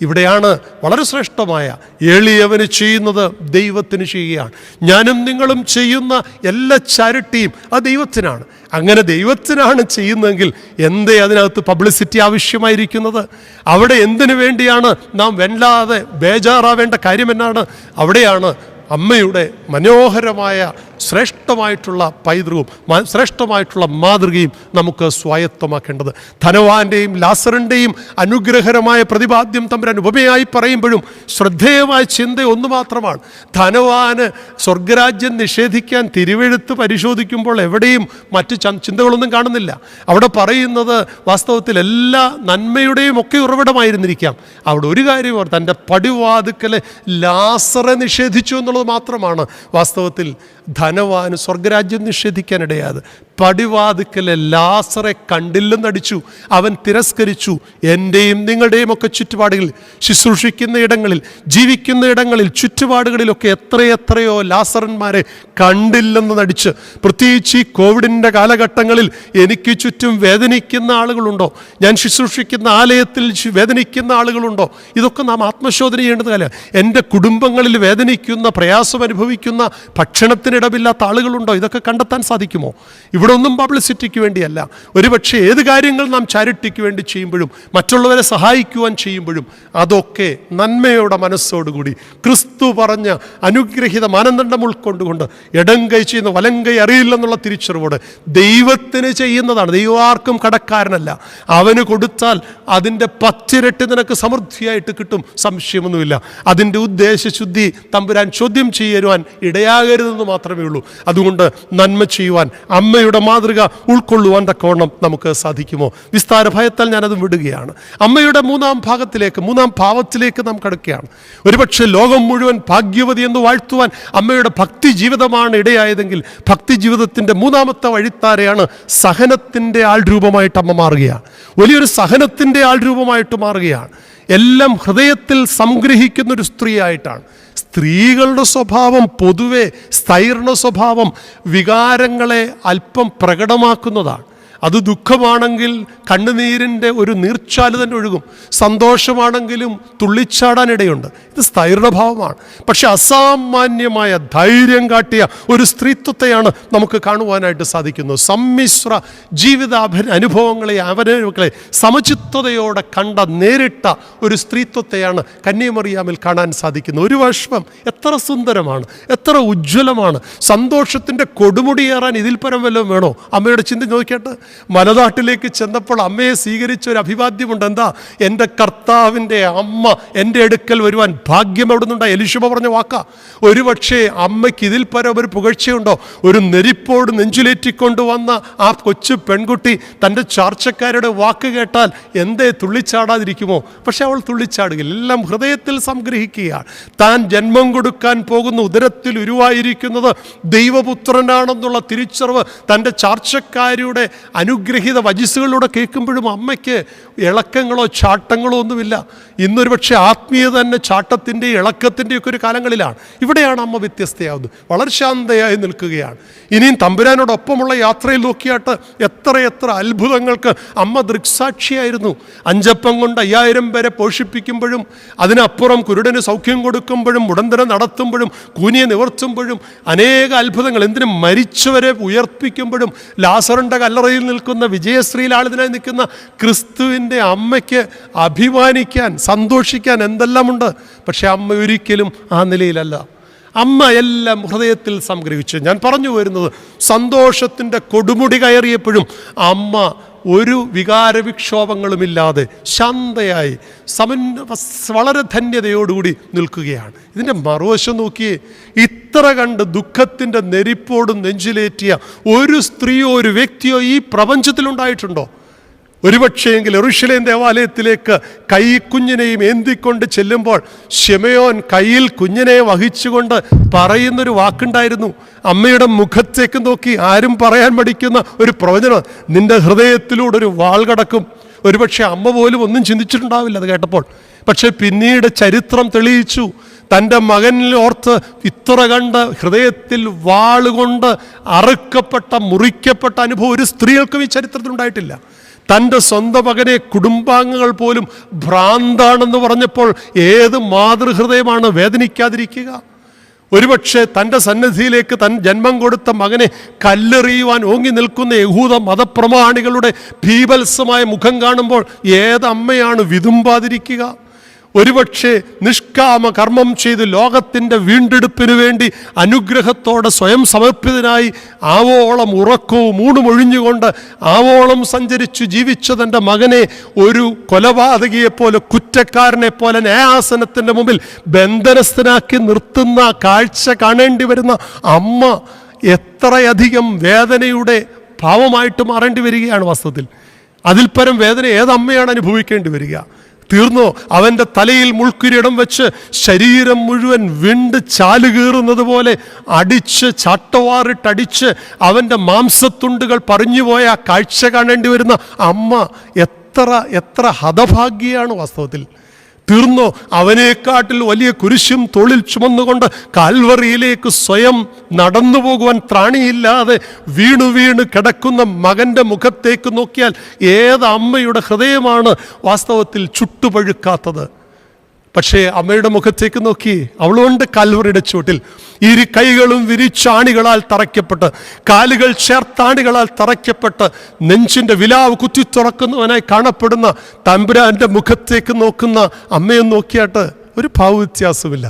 ഇവിടെയാണ് വളരെ ശ്രേഷ്ഠമായ, എളിയവന് ചെയ്യുന്നത് ദൈവത്തിന് ചെയ്യുകയാണ്. ഞാനും നിങ്ങളും ചെയ്യുന്ന എല്ലാ ചാരിറ്റിയും അത് ദൈവത്തിനാണ്. അങ്ങനെ ദൈവത്തിനാണ് ചെയ്യുന്നതെങ്കിൽ എന്തേ അതിനകത്ത് പബ്ലിസിറ്റി ആവശ്യമായിരിക്കുന്നത്? അവിടെ എന്തിനു വേണ്ടിയാണ് നാം വല്ലാതെ ബേജാറാവേണ്ട കാര്യം എന്നാണ്? അവിടെയാണ് അമ്മയുടെ മനോഹരമായ ശ്രേഷ്ഠമായിട്ടുള്ള പൈതൃകവും ശ്രേഷ്ഠമായിട്ടുള്ള മാതൃകയും നമുക്ക് സ്വായത്തമാക്കേണ്ടത്. ധനവാന്റെയും ലാസറിൻ്റെയും അനുഗ്രഹകരമായ പ്രതിപാദ്യം തമ്പുരാൻ ഉപമയായി പറയുമ്പോഴും ശ്രദ്ധേയമായ ചിന്ത ഒന്ന് മാത്രമാണ്. ധനവാന് സ്വർഗരാജ്യം നിഷേധിക്കാൻ തിരുവെഴുത്ത് പരിശോധിക്കുമ്പോൾ എവിടെയും മറ്റ് ചിന്തകളൊന്നും കാണുന്നില്ല. അവിടെ പറയുന്നത് വാസ്തവത്തിൽ എല്ലാ നന്മയുടെയും ഒക്കെ ഉറവിടമായിരുന്നിരിക്കാം. അവിടെ ഒരു കാര്യം, തൻ്റെ പടിവാതുക്കലെ ലാസറെ നിഷേധിച്ചു എന്നുള്ളത് മാത്രമാണ് വാസ്തവത്തിൽ ധനവാന് സ്വർഗരാജ്യം നിഷേധിക്കാനിടയാത്. പടിവാതിക്കലെ ലാസറെ കണ്ടില്ലെന്നടിച്ചു. അവൻ തിരസ്കരിച്ചു. എൻ്റെയും നിങ്ങളുടെയും ഒക്കെ ചുറ്റുപാടുകളിൽ, ശുശ്രൂഷിക്കുന്ന ഇടങ്ങളിൽ, ജീവിക്കുന്ന ഇടങ്ങളിൽ, ചുറ്റുപാടുകളിലൊക്കെ എത്രയെത്രയോ ലാസറന്മാരെ കണ്ടില്ലെന്ന് നടിച്ച്. പ്രത്യേകിച്ച് ഈ കോവിഡിൻ്റെ കാലഘട്ടങ്ങളിൽ എനിക്ക് ചുറ്റും വേദനിക്കുന്ന ആളുകളുണ്ടോ? ഞാൻ ശുശ്രൂഷിക്കുന്ന ആലയത്തിൽ വേദനിക്കുന്ന ആളുകളുണ്ടോ? ഇതൊക്കെ നാം ആത്മശോധന ചെയ്യേണ്ടത് കാലം. എൻ്റെ കുടുംബങ്ങളിൽ വേദനിക്കുന്ന, പ്രയാസം അനുഭവിക്കുന്ന, ഭക്ഷണത്തിനിടമില്ലാത്ത ആളുകളുണ്ടോ? ഇതൊക്കെ കണ്ടെത്താൻ സാധിക്കുമോ? ഇവിടെ ഒന്നും പബ്ലിസിറ്റിക്ക് വേണ്ടിയല്ല. ഒരുപക്ഷെ ഏത് കാര്യങ്ങൾ നാം ചാരിറ്റിക്ക് വേണ്ടി ചെയ്യുമ്പോഴും, മറ്റുള്ളവരെ സഹായിക്കുവാൻ ചെയ്യുമ്പോഴും, അതൊക്കെ നന്മയുടെ മനസ്സോടുകൂടി ക്രിസ്തു പറഞ്ഞ അനുഗ്രഹീത മാനദണ്ഡം ഉൾക്കൊണ്ടുകൊണ്ട്, ഇടം കൈ ചെയ്യുന്ന വലം കൈ അറിയില്ലെന്നുള്ള തിരിച്ചറിവോടെ ദൈവത്തിന് ചെയ്യുന്നതാണ്. ദൈവം ആർക്കും കടക്കാരനല്ല. അവന് കൊടുത്താൽ അതിൻ്റെ 10 ഇരട്ടി നിനക്ക് സമൃദ്ധിയായിട്ട് കിട്ടും, സംശയമൊന്നുമില്ല. അതിൻ്റെ ഉദ്ദേശശുദ്ധി തമ്പുരാൻ ചോദ്യം ചെയ്യുവാൻ ഇടയാകരുതെന്ന് മാത്രമേ ഉള്ളൂ. അതുകൊണ്ട് നന്മ ചെയ്യുവാൻ, അമ്മയുടെ മാതൃക ഉൾക്കൊള്ളുവാൻ തക്കവണ്ണം നമുക്ക് സാധിക്കുമോ? വിസ്താര ഭയത്താൽ ഞാനത് വിടുകയാണ്. അമ്മയുടെ മൂന്നാം ഭാവത്തിലേക്ക് നാം കടക്കുകയാണ്. ഒരുപക്ഷെ ലോകം മുഴുവൻ ഭാഗ്യവതി എന്ന് വാഴ്ത്തുവാൻ അമ്മയുടെ ഭക്തി ജീവിതമാണ് ഇടയായതെങ്കിൽ, ഭക്തി ജീവിതത്തിൻ്റെ മൂന്നാമത്തെ വഴിത്താരെയാണ് സഹനത്തിൻ്റെ ആൾരൂപമായിട്ട് അമ്മ മാറുകയാണ്. വലിയൊരു സഹനത്തിൻ്റെ ആൾരൂപമായിട്ട് മാറുകയാണ്. എല്ലാം ഹൃദയത്തിൽ സംഗ്രഹിക്കുന്നൊരു സ്ത്രീയായിട്ടാണ്. സ്ത്രീകളുടെ സ്വഭാവം പൊതുവെ സ്ഥൈർണ സ്വഭാവം വികാരങ്ങളെ അല്പം പ്രകടമാക്കുന്നതാണ്. അത് ദുഃഖമാണെങ്കിൽ കണ്ണുനീരിൻ്റെ ഒരു നീർച്ചാല് തന്നെ ഒഴുകും. സന്തോഷമാണെങ്കിലും തുള്ളിച്ചാടാനിടയുണ്ട്. ഇത് സ്ഥൈര്യഭാവമാണ്. പക്ഷെ അസാമാന്യമായ ധൈര്യം കാട്ടിയ ഒരു സ്ത്രീത്വത്തെയാണ് നമുക്ക് കാണുവാനായിട്ട് സാധിക്കുന്നത്. സമ്മിശ്ര ജീവിത അനുഭവങ്ങളെ, അവനവങ്ങളെ സമചിത്തതയോടെ കണ്ട, നേരിട്ട ഒരു സ്ത്രീത്വത്തെയാണ് കന്യാമറിയാമിൽ കാണാൻ സാധിക്കുന്നത്. ഒരു വശം എത്ര സുന്ദരമാണ്, എത്ര ഉജ്ജ്വലമാണ്. സന്തോഷത്തിൻ്റെ കൊടുമുടിയേറാൻ ഇതിൽ പരം വല്ലതും വേണോ? അമ്മയുടെ ചിന്ത നോക്കിയിട്ട് മലനാട്ടിലേക്ക് ചെന്നപ്പോൾ അമ്മയെ സ്വീകരിച്ച ഒരു അഭിവാദ്യമുണ്ട്. എന്താ? എൻ്റെ കർത്താവിൻ്റെ അമ്മ എൻ്റെ അടുക്കൽ വരുവാൻ ഭാഗ്യം എവിടെ നിന്നുണ്ടാ? എലിശബ പറഞ്ഞ വാക്കാ. ഒരുപക്ഷെ അമ്മയ്ക്ക് ഇതിൽ പരം ഒരു പുകഴ്ചയുണ്ടോ? ഒരു നെരിപ്പോട് നെഞ്ചിലേറ്റിക്കൊണ്ട് വന്ന ആ കൊച്ചു പെൺകുട്ടി തൻ്റെ ചാർച്ചക്കാരുടെ വാക്ക് കേട്ടാൽ എന്തേ തുള്ളിച്ചാടാതിരിക്കുമോ? പക്ഷെ അവൾ തുള്ളിച്ചാടുകയില്ല. എല്ലാം ഹൃദയത്തിൽ സംഗ്രഹിക്കുകയാണ്. താൻ ജന്മം കൊടുക്കാൻ പോകുന്ന ഉദരത്തിൽ ഉരുവായിരിക്കുന്നത് ദൈവപുത്രനാണെന്നുള്ള തിരിച്ചറിവ് തൻ്റെ ചാർച്ചക്കാരുടെ അനുഗ്രഹീത വചസ്സുകളിലൂടെ കേൾക്കുമ്പോഴും അമ്മയ്ക്ക് ഇളക്കങ്ങളോ ചാട്ടങ്ങളോ ഒന്നുമില്ല. ഇന്നൊരു പക്ഷേ ആത്മീയത തന്നെ ചാട്ടത്തിൻ്റെ ഇളക്കത്തിൻ്റെയൊക്കെ ഒരു കാലങ്ങളിലാണ്. ഇവിടെയാണ് അമ്മ വ്യത്യസ്തയാവുന്നത്. വളരെ ശാന്തയായി നിൽക്കുകയാണ്. ഇനിയും തമ്പുരാനോടൊപ്പമുള്ള യാത്രയിൽ നോക്കിയാട്ട് എത്രയെത്ര അത്ഭുതങ്ങൾക്ക് അമ്മ ദൃക്സാക്ഷിയായിരുന്നു. 5 അപ്പം കൊണ്ട് 5000 പേരെ പോഷിപ്പിക്കുമ്പോഴും, അതിനപ്പുറം കുരുടന് സൗഖ്യം കൊടുക്കുമ്പോഴും, മുടന്തരം നടത്തുമ്പോഴും, കൂനിയെ നിവർത്തുമ്പോഴും, അനേക അത്ഭുതങ്ങൾ. എന്തിനും മരിച്ചവരെ ഉയർപ്പിക്കുമ്പോഴും, ലാസറിൻ്റെ കല്ലറയിൽ നിൽക്കുന്ന വിജയശ്രീലാളിതനായി നിൽക്കുന്ന ക്രിസ്തുവിൻ്റെ അമ്മയ്ക്ക് അഭിമാനിക്കാൻ, സന്തോഷിക്കാൻ എന്തെല്ലാമുണ്ട്. പക്ഷെ അമ്മ ഒരിക്കലും ആ നിലയിലല്ല. അമ്മ എല്ലാം ഹൃദയത്തിൽ സംഗ്രഹിച്ചു. ഞാൻ പറഞ്ഞു വരുന്നത്, സന്തോഷത്തിൻ്റെ കൊടുമുടി കയറിയപ്പോഴും അമ്മ ഒരു വികാരവിക്ഷോഭങ്ങളുമില്ലാതെ ശാന്തയായി വളരെ ധന്യതയോടുകൂടി നിൽക്കുകയാണ്. ഇതിൻ്റെ മറുവശം നോക്കിയേ. ഇത്ര കണ്ട് ദുഃഖത്തിൻ്റെ നെരിപ്പോടും നെഞ്ചിലേറ്റിയ ഒരു സ്ത്രീയോ ഒരു വ്യക്തിയോ ഈ പ്രപഞ്ചത്തിലുണ്ടായിട്ടുണ്ടോ? ഒരുപക്ഷെയെങ്കിൽ യെരൂശലേം ദേവാലയത്തിലേക്ക് കൈ കുഞ്ഞിനെയും ഏന്തിക്കൊണ്ട് ചെല്ലുമ്പോൾ ശിമയോൻ കയ്യിൽ കുഞ്ഞിനെ വഹിച്ചുകൊണ്ട് പറയുന്നൊരു വാക്കുണ്ടായിരുന്നു. അമ്മയുടെ മുഖത്തേക്ക് നോക്കി ആരും പറയാൻ മടിക്കുന്ന ഒരു പ്രവചനം, നിന്റെ ഹൃദയത്തിലൂടെ ഒരു വാൾ കടക്കും. ഒരുപക്ഷെ അമ്മ പോലും ഒന്നും ചിന്തിച്ചിട്ടുണ്ടാവില്ല അത് കേട്ടപ്പോൾ. പക്ഷെ പിന്നീട് ചരിത്രം തെളിയിച്ചു. തൻ്റെ മകനിൽ ഓർത്ത് ഇത്ര കണ്ട് ഹൃദയത്തിൽ വാളുകൊണ്ട് അറുക്കപ്പെട്ട, മുറിക്കപ്പെട്ട അനുഭവം ഒരു സ്ത്രീകൾക്കും ഈ ചരിത്രത്തിലുണ്ടായിട്ടില്ല. തൻ്റെ സ്വന്തം മകനെ കുടുംബാംഗങ്ങൾ പോലും ഭ്രാന്താണെന്ന് പറഞ്ഞപ്പോൾ ഏത് മാതൃഹൃദയമാണ് വേദനിക്കാതിരിക്കുക? ഒരുപക്ഷെ തൻ്റെ സന്നിധിയിലേക്ക് തൻ ജന്മം കൊടുത്ത മകനെ കല്ലെറിയുവാൻ ഓങ്ങി നിൽക്കുന്ന യഹൂദ മതപ്രമാണികളുടെ ഭീഭത്സമായ മുഖം കാണുമ്പോൾ ഏത് അമ്മയാണ് വിതുമ്പാതിരിക്കുക? ഒരുപക്ഷെ നിഷ്കാമ കർമ്മം ചെയ്ത് ലോകത്തിൻ്റെ വീണ്ടെടുപ്പിനു വേണ്ടി അനുഗ്രഹത്തോടെ സ്വയം സമർപ്പിതനായി ആവോളം ഉറക്കവും ഊണുമൊഴിഞ്ഞുകൊണ്ട് ആവോളം സഞ്ചരിച്ചു ജീവിച്ച തൻ്റെ മകനെ ഒരു കൊലപാതകിയെപ്പോലെ, കുറ്റക്കാരനെ പോലെ ന്യായാസനത്തിൻ്റെ മുമ്പിൽ ബന്ധനസ്ഥനാക്കി നിർത്തുന്ന കാഴ്ച കാണേണ്ടി വരുന്ന അമ്മ എത്രയധികം വേദനയുടെ ഭാവമായിട്ട് മാറേണ്ടി വരികയാണ്. വാസ്തവത്തിൽ അതിൽ പരം വേദന ഏതമ്മയാണ് അനുഭവിക്കേണ്ടി വരിക? തീർന്നോ? അവൻ്റെ തലയിൽ മുൾക്കിരീടം വെച്ച് ശരീരം മുഴുവൻ വിണ്ട് ചാലുകീറുന്നത് പോലെ അടിച്ച് ചാട്ടവാറിട്ടടിച്ച് അവൻ്റെ മാംസത്തുണ്ടുകൾ പറിഞ്ഞുപോയ ആ കാഴ്ച കാണേണ്ടി വരുന്ന അമ്മ എത്ര ഹതഭാഗ്യാണ് വാസ്തവത്തിൽ. തീർന്നോ? അവനെക്കാട്ടിൽ വലിയ കുരിശും തോളിൽ ചുമന്നുകൊണ്ട് കാൽവറിയിലേക്ക് സ്വയം നടന്നു പോകുവാൻ ത്രാണിയില്ലാതെ വീണു വീണ് കിടക്കുന്ന മകൻ്റെ മുഖത്തേക്ക് നോക്കിയാൽ ഏത് അമ്മയുടെ ഹൃദയമാണ് വാസ്തവത്തിൽ ചുട്ടുപഴുക്കാത്തത്? പക്ഷേ അമ്മയുടെ മുഖത്തേക്ക് നോക്കി, അവളുണ്ട് കാൽവറിയുടെ ചുവട്ടിൽ ഇരു കൈകളും വിരിച്ചാണികളാൽ തറയ്ക്കപ്പെട്ട്, കാലുകൾ ചേർത്താണികളാൽ തറയ്ക്കപ്പെട്ട്, നെഞ്ചിൻ്റെ വിലാവ് കുത്തി തുറക്കുന്നവനായി കാണപ്പെടുന്ന തമ്പുരാൻ്റെ മുഖത്തേക്ക് നോക്കുന്ന അമ്മയെ നോക്കിയാട്ട് ഒരു ഭാവവ്യത്യാസമില്ല.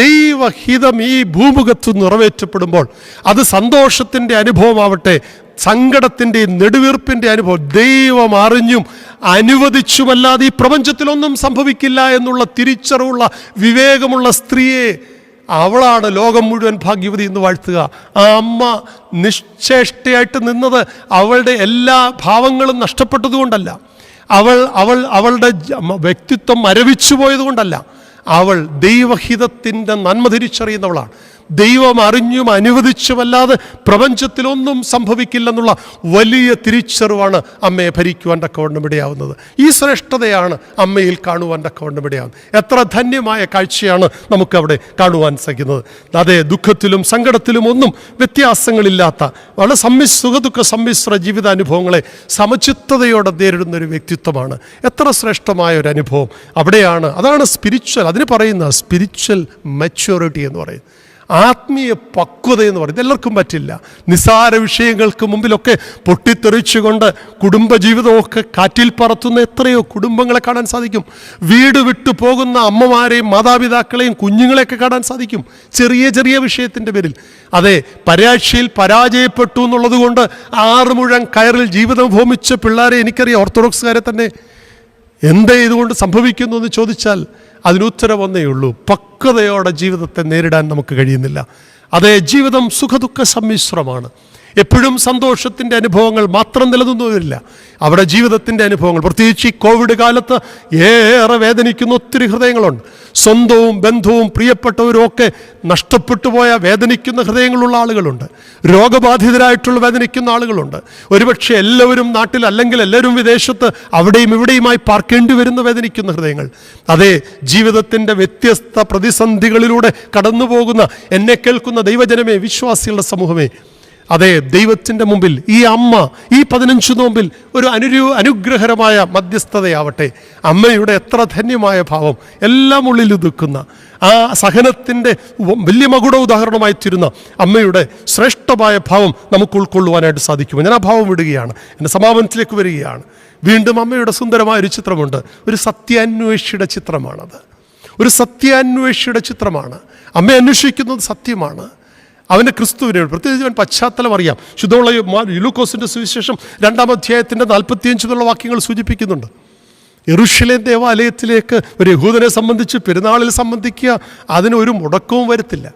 ദൈവഹിതം ഈ ഭൂമുഖത്ത് നിറവേറ്റപ്പെടുമ്പോൾ അത് സന്തോഷത്തിൻ്റെ അനുഭവമാവട്ടെ, സങ്കടത്തിൻ്റെ നെടുവീർപ്പിൻ്റെ അനുഭവം, ദൈവം അറിഞ്ഞും അനുവദിച്ചുമല്ലാതെ ഈ പ്രപഞ്ചത്തിലൊന്നും സംഭവിക്കില്ല എന്നുള്ള തിരിച്ചറിവുള്ള വിവേകമുള്ള സ്ത്രീയെ, അവളാണ് ലോകം മുഴുവൻ ഭാഗ്യവതി എന്ന് വാഴ്ത്തുക. ആ അമ്മ നിശ്ചേഷ്ടയായിട്ട് നിന്നത് അവളുടെ എല്ലാ ഭാവങ്ങളും നഷ്ടപ്പെട്ടതുകൊണ്ടല്ല, അവളുടെ വ്യക്തിത്വം മരവിച്ചു പോയതുകൊണ്ടല്ല, അവൾ ദൈവഹിതത്തിൻ്റെ നന്മ തിരിച്ചറിയുന്നവളാണ്. ദൈവം അറിഞ്ഞും അനുവദിച്ചുമല്ലാതെ പ്രപഞ്ചത്തിലൊന്നും സംഭവിക്കില്ലെന്നുള്ള വലിയ തിരിച്ചറിവാണ് അമ്മയെ ഭരിക്കുവാൻ തക്കവണ്ണം ഇടയാവുന്നത്. ഈ ശ്രേഷ്ഠതയാണ് അമ്മയിൽ കാണുവാൻ തക്കവണ്ണം ഇടയാവുന്നത്. എത്ര ധന്യമായ കാഴ്ചയാണ് നമുക്കവിടെ കാണുവാൻ സാധിക്കുന്നത്. അതേ, ദുഃഖത്തിലും സങ്കടത്തിലും ഒന്നും വ്യത്യാസങ്ങളില്ലാത്ത വളരെ സുഖദുഃഖ സമ്മിശ്ര ജീവിതാനുഭവങ്ങളെ സമചിത്തതയോടെ നേരിടുന്ന ഒരു വ്യക്തിത്വമാണ്. എത്ര ശ്രേഷ്ഠമായ ഒരു അനുഭവം അവിടെയാണ്. അതാണ് സ്പിരിച്വൽ, അതിന് പറയുന്ന സ്പിരിച്വൽ മെച്യൂരിറ്റി എന്ന് പറയും, ആത്മീയ പക്വത എന്ന് പറയും. ഇതെല്ലാവർക്കും പറ്റില്ല. നിസ്സാര വിഷയങ്ങൾക്ക് മുമ്പിലൊക്കെ പൊട്ടിത്തെറിച്ചുകൊണ്ട് കുടുംബജീവിതമൊക്കെ കാറ്റിൽ പറത്തുന്ന എത്രയോ കുടുംബങ്ങളെ കാണാൻ സാധിക്കും. വീട് വിട്ടു പോകുന്ന അമ്മമാരെയും മാതാപിതാക്കളെയും കുഞ്ഞുങ്ങളെയൊക്കെ കാണാൻ സാധിക്കും, ചെറിയ ചെറിയ വിഷയത്തിൻ്റെ പേരിൽ. അതെ, പരീക്ഷയിൽ പരാജയപ്പെട്ടു എന്നുള്ളത് കൊണ്ട് 6 മുഴം കയറിൽ ജീവിതം ഹോമിച്ച പിള്ളേരെ എനിക്കറിയാം, ഓർത്തഡോക്സുകാരെ തന്നെ. എന്തേ ഇതുകൊണ്ട് സംഭവിക്കുന്നു എന്ന് ചോദിച്ചാൽ അതിനുത്തരം ഒന്നേ ഉള്ളൂ: പക്വതയോടെ ജീവിതത്തെ നേരിടാൻ നമുക്ക് കഴിയുന്നില്ല. അതേ, ജീവിതം സുഖദുഃഖ സമ്മിശ്രമാണ്. എപ്പോഴും സന്തോഷത്തിൻ്റെ അനുഭവങ്ങൾ മാത്രം നിലനിന്നുവരില്ല. അവിടെ ജീവിതത്തിൻ്റെ അനുഭവങ്ങൾ, പ്രത്യേകിച്ച് ഈ കോവിഡ് കാലത്ത് ഏറെ വേദനിക്കുന്ന ഒത്തിരി ഹൃദയങ്ങളുണ്ട്. സ്വന്തവും ബന്ധവും പ്രിയപ്പെട്ടവരും ഒക്കെ നഷ്ടപ്പെട്ടു പോയ വേദനിക്കുന്ന ഹൃദയങ്ങളുള്ള ആളുകളുണ്ട്. രോഗബാധിതരായിട്ടുള്ള വേദനിക്കുന്ന ആളുകളുണ്ട്. ഒരുപക്ഷെ എല്ലാവരും നാട്ടിൽ, അല്ലെങ്കിൽ എല്ലാവരും വിദേശത്ത്, അവിടെയും ഇവിടെയുമായി പാർക്കേണ്ടി വരുന്ന വേദനിക്കുന്ന ഹൃദയങ്ങൾ. അതേ, ജീവിതത്തിൻ്റെ വ്യത്യസ്ത പ്രതിസന്ധികളിലൂടെ കടന്നു പോകുന്ന എന്നെ കേൾക്കുന്ന ദൈവജനമേ, വിശ്വാസികളുടെ സമൂഹമേ, അതെ, ദൈവത്തിൻ്റെ മുമ്പിൽ ഈ അമ്മ ഈ 15 നോമ്പിൽ ഒരു അനുഗ്രഹരമായ മധ്യസ്ഥതയാവട്ടെ. അമ്മയുടെ എത്ര ധന്യമായ ഭാവം, എല്ലാം ഉള്ളിൽ ഒതുക്കുന്ന ആ സഹനത്തിൻ്റെ വലിയ മകുട ഉദാഹരണമായി തീരുന്ന അമ്മയുടെ ശ്രേഷ്ഠമായ ഭാവം നമുക്ക് ഉൾക്കൊള്ളുവാനായിട്ട് സാധിക്കുമോ? ഞാൻ ആ ഭാവം വിടുകയാണ്, എൻ്റെ സമാപനത്തിലേക്ക് വരികയാണ്. വീണ്ടും അമ്മയുടെ സുന്ദരമായൊരു ചിത്രമുണ്ട്. ഒരു സത്യാന്വേഷിയുടെ ചിത്രമാണത്. ഒരു സത്യാന്വേഷിയുടെ ചിത്രമാണ്. അമ്മ അന്വേഷിക്കുന്നത് സത്യമാണ്. അവൻ്റെ ക്രിസ്തുവിനെ, പ്രത്യേകിച്ച് അവൻ പശ്ചാത്തലം അറിയാം. ശുദ്ധമുള്ള ലൂക്കോസിൻ്റെ സുവിശേഷം 2-ാം അധ്യായത്തിൻ്റെ 45 വാക്യങ്ങൾ സൂചിപ്പിക്കുന്നുണ്ട്. യെരൂശലേം ദേവാലയത്തിലേക്ക് ഒരു യഹൂദനെ സംബന്ധിച്ച് പെരുന്നാളിൽ സംബന്ധിക്കുക അതിനൊരു മുടക്കവും വരുത്തില്ല.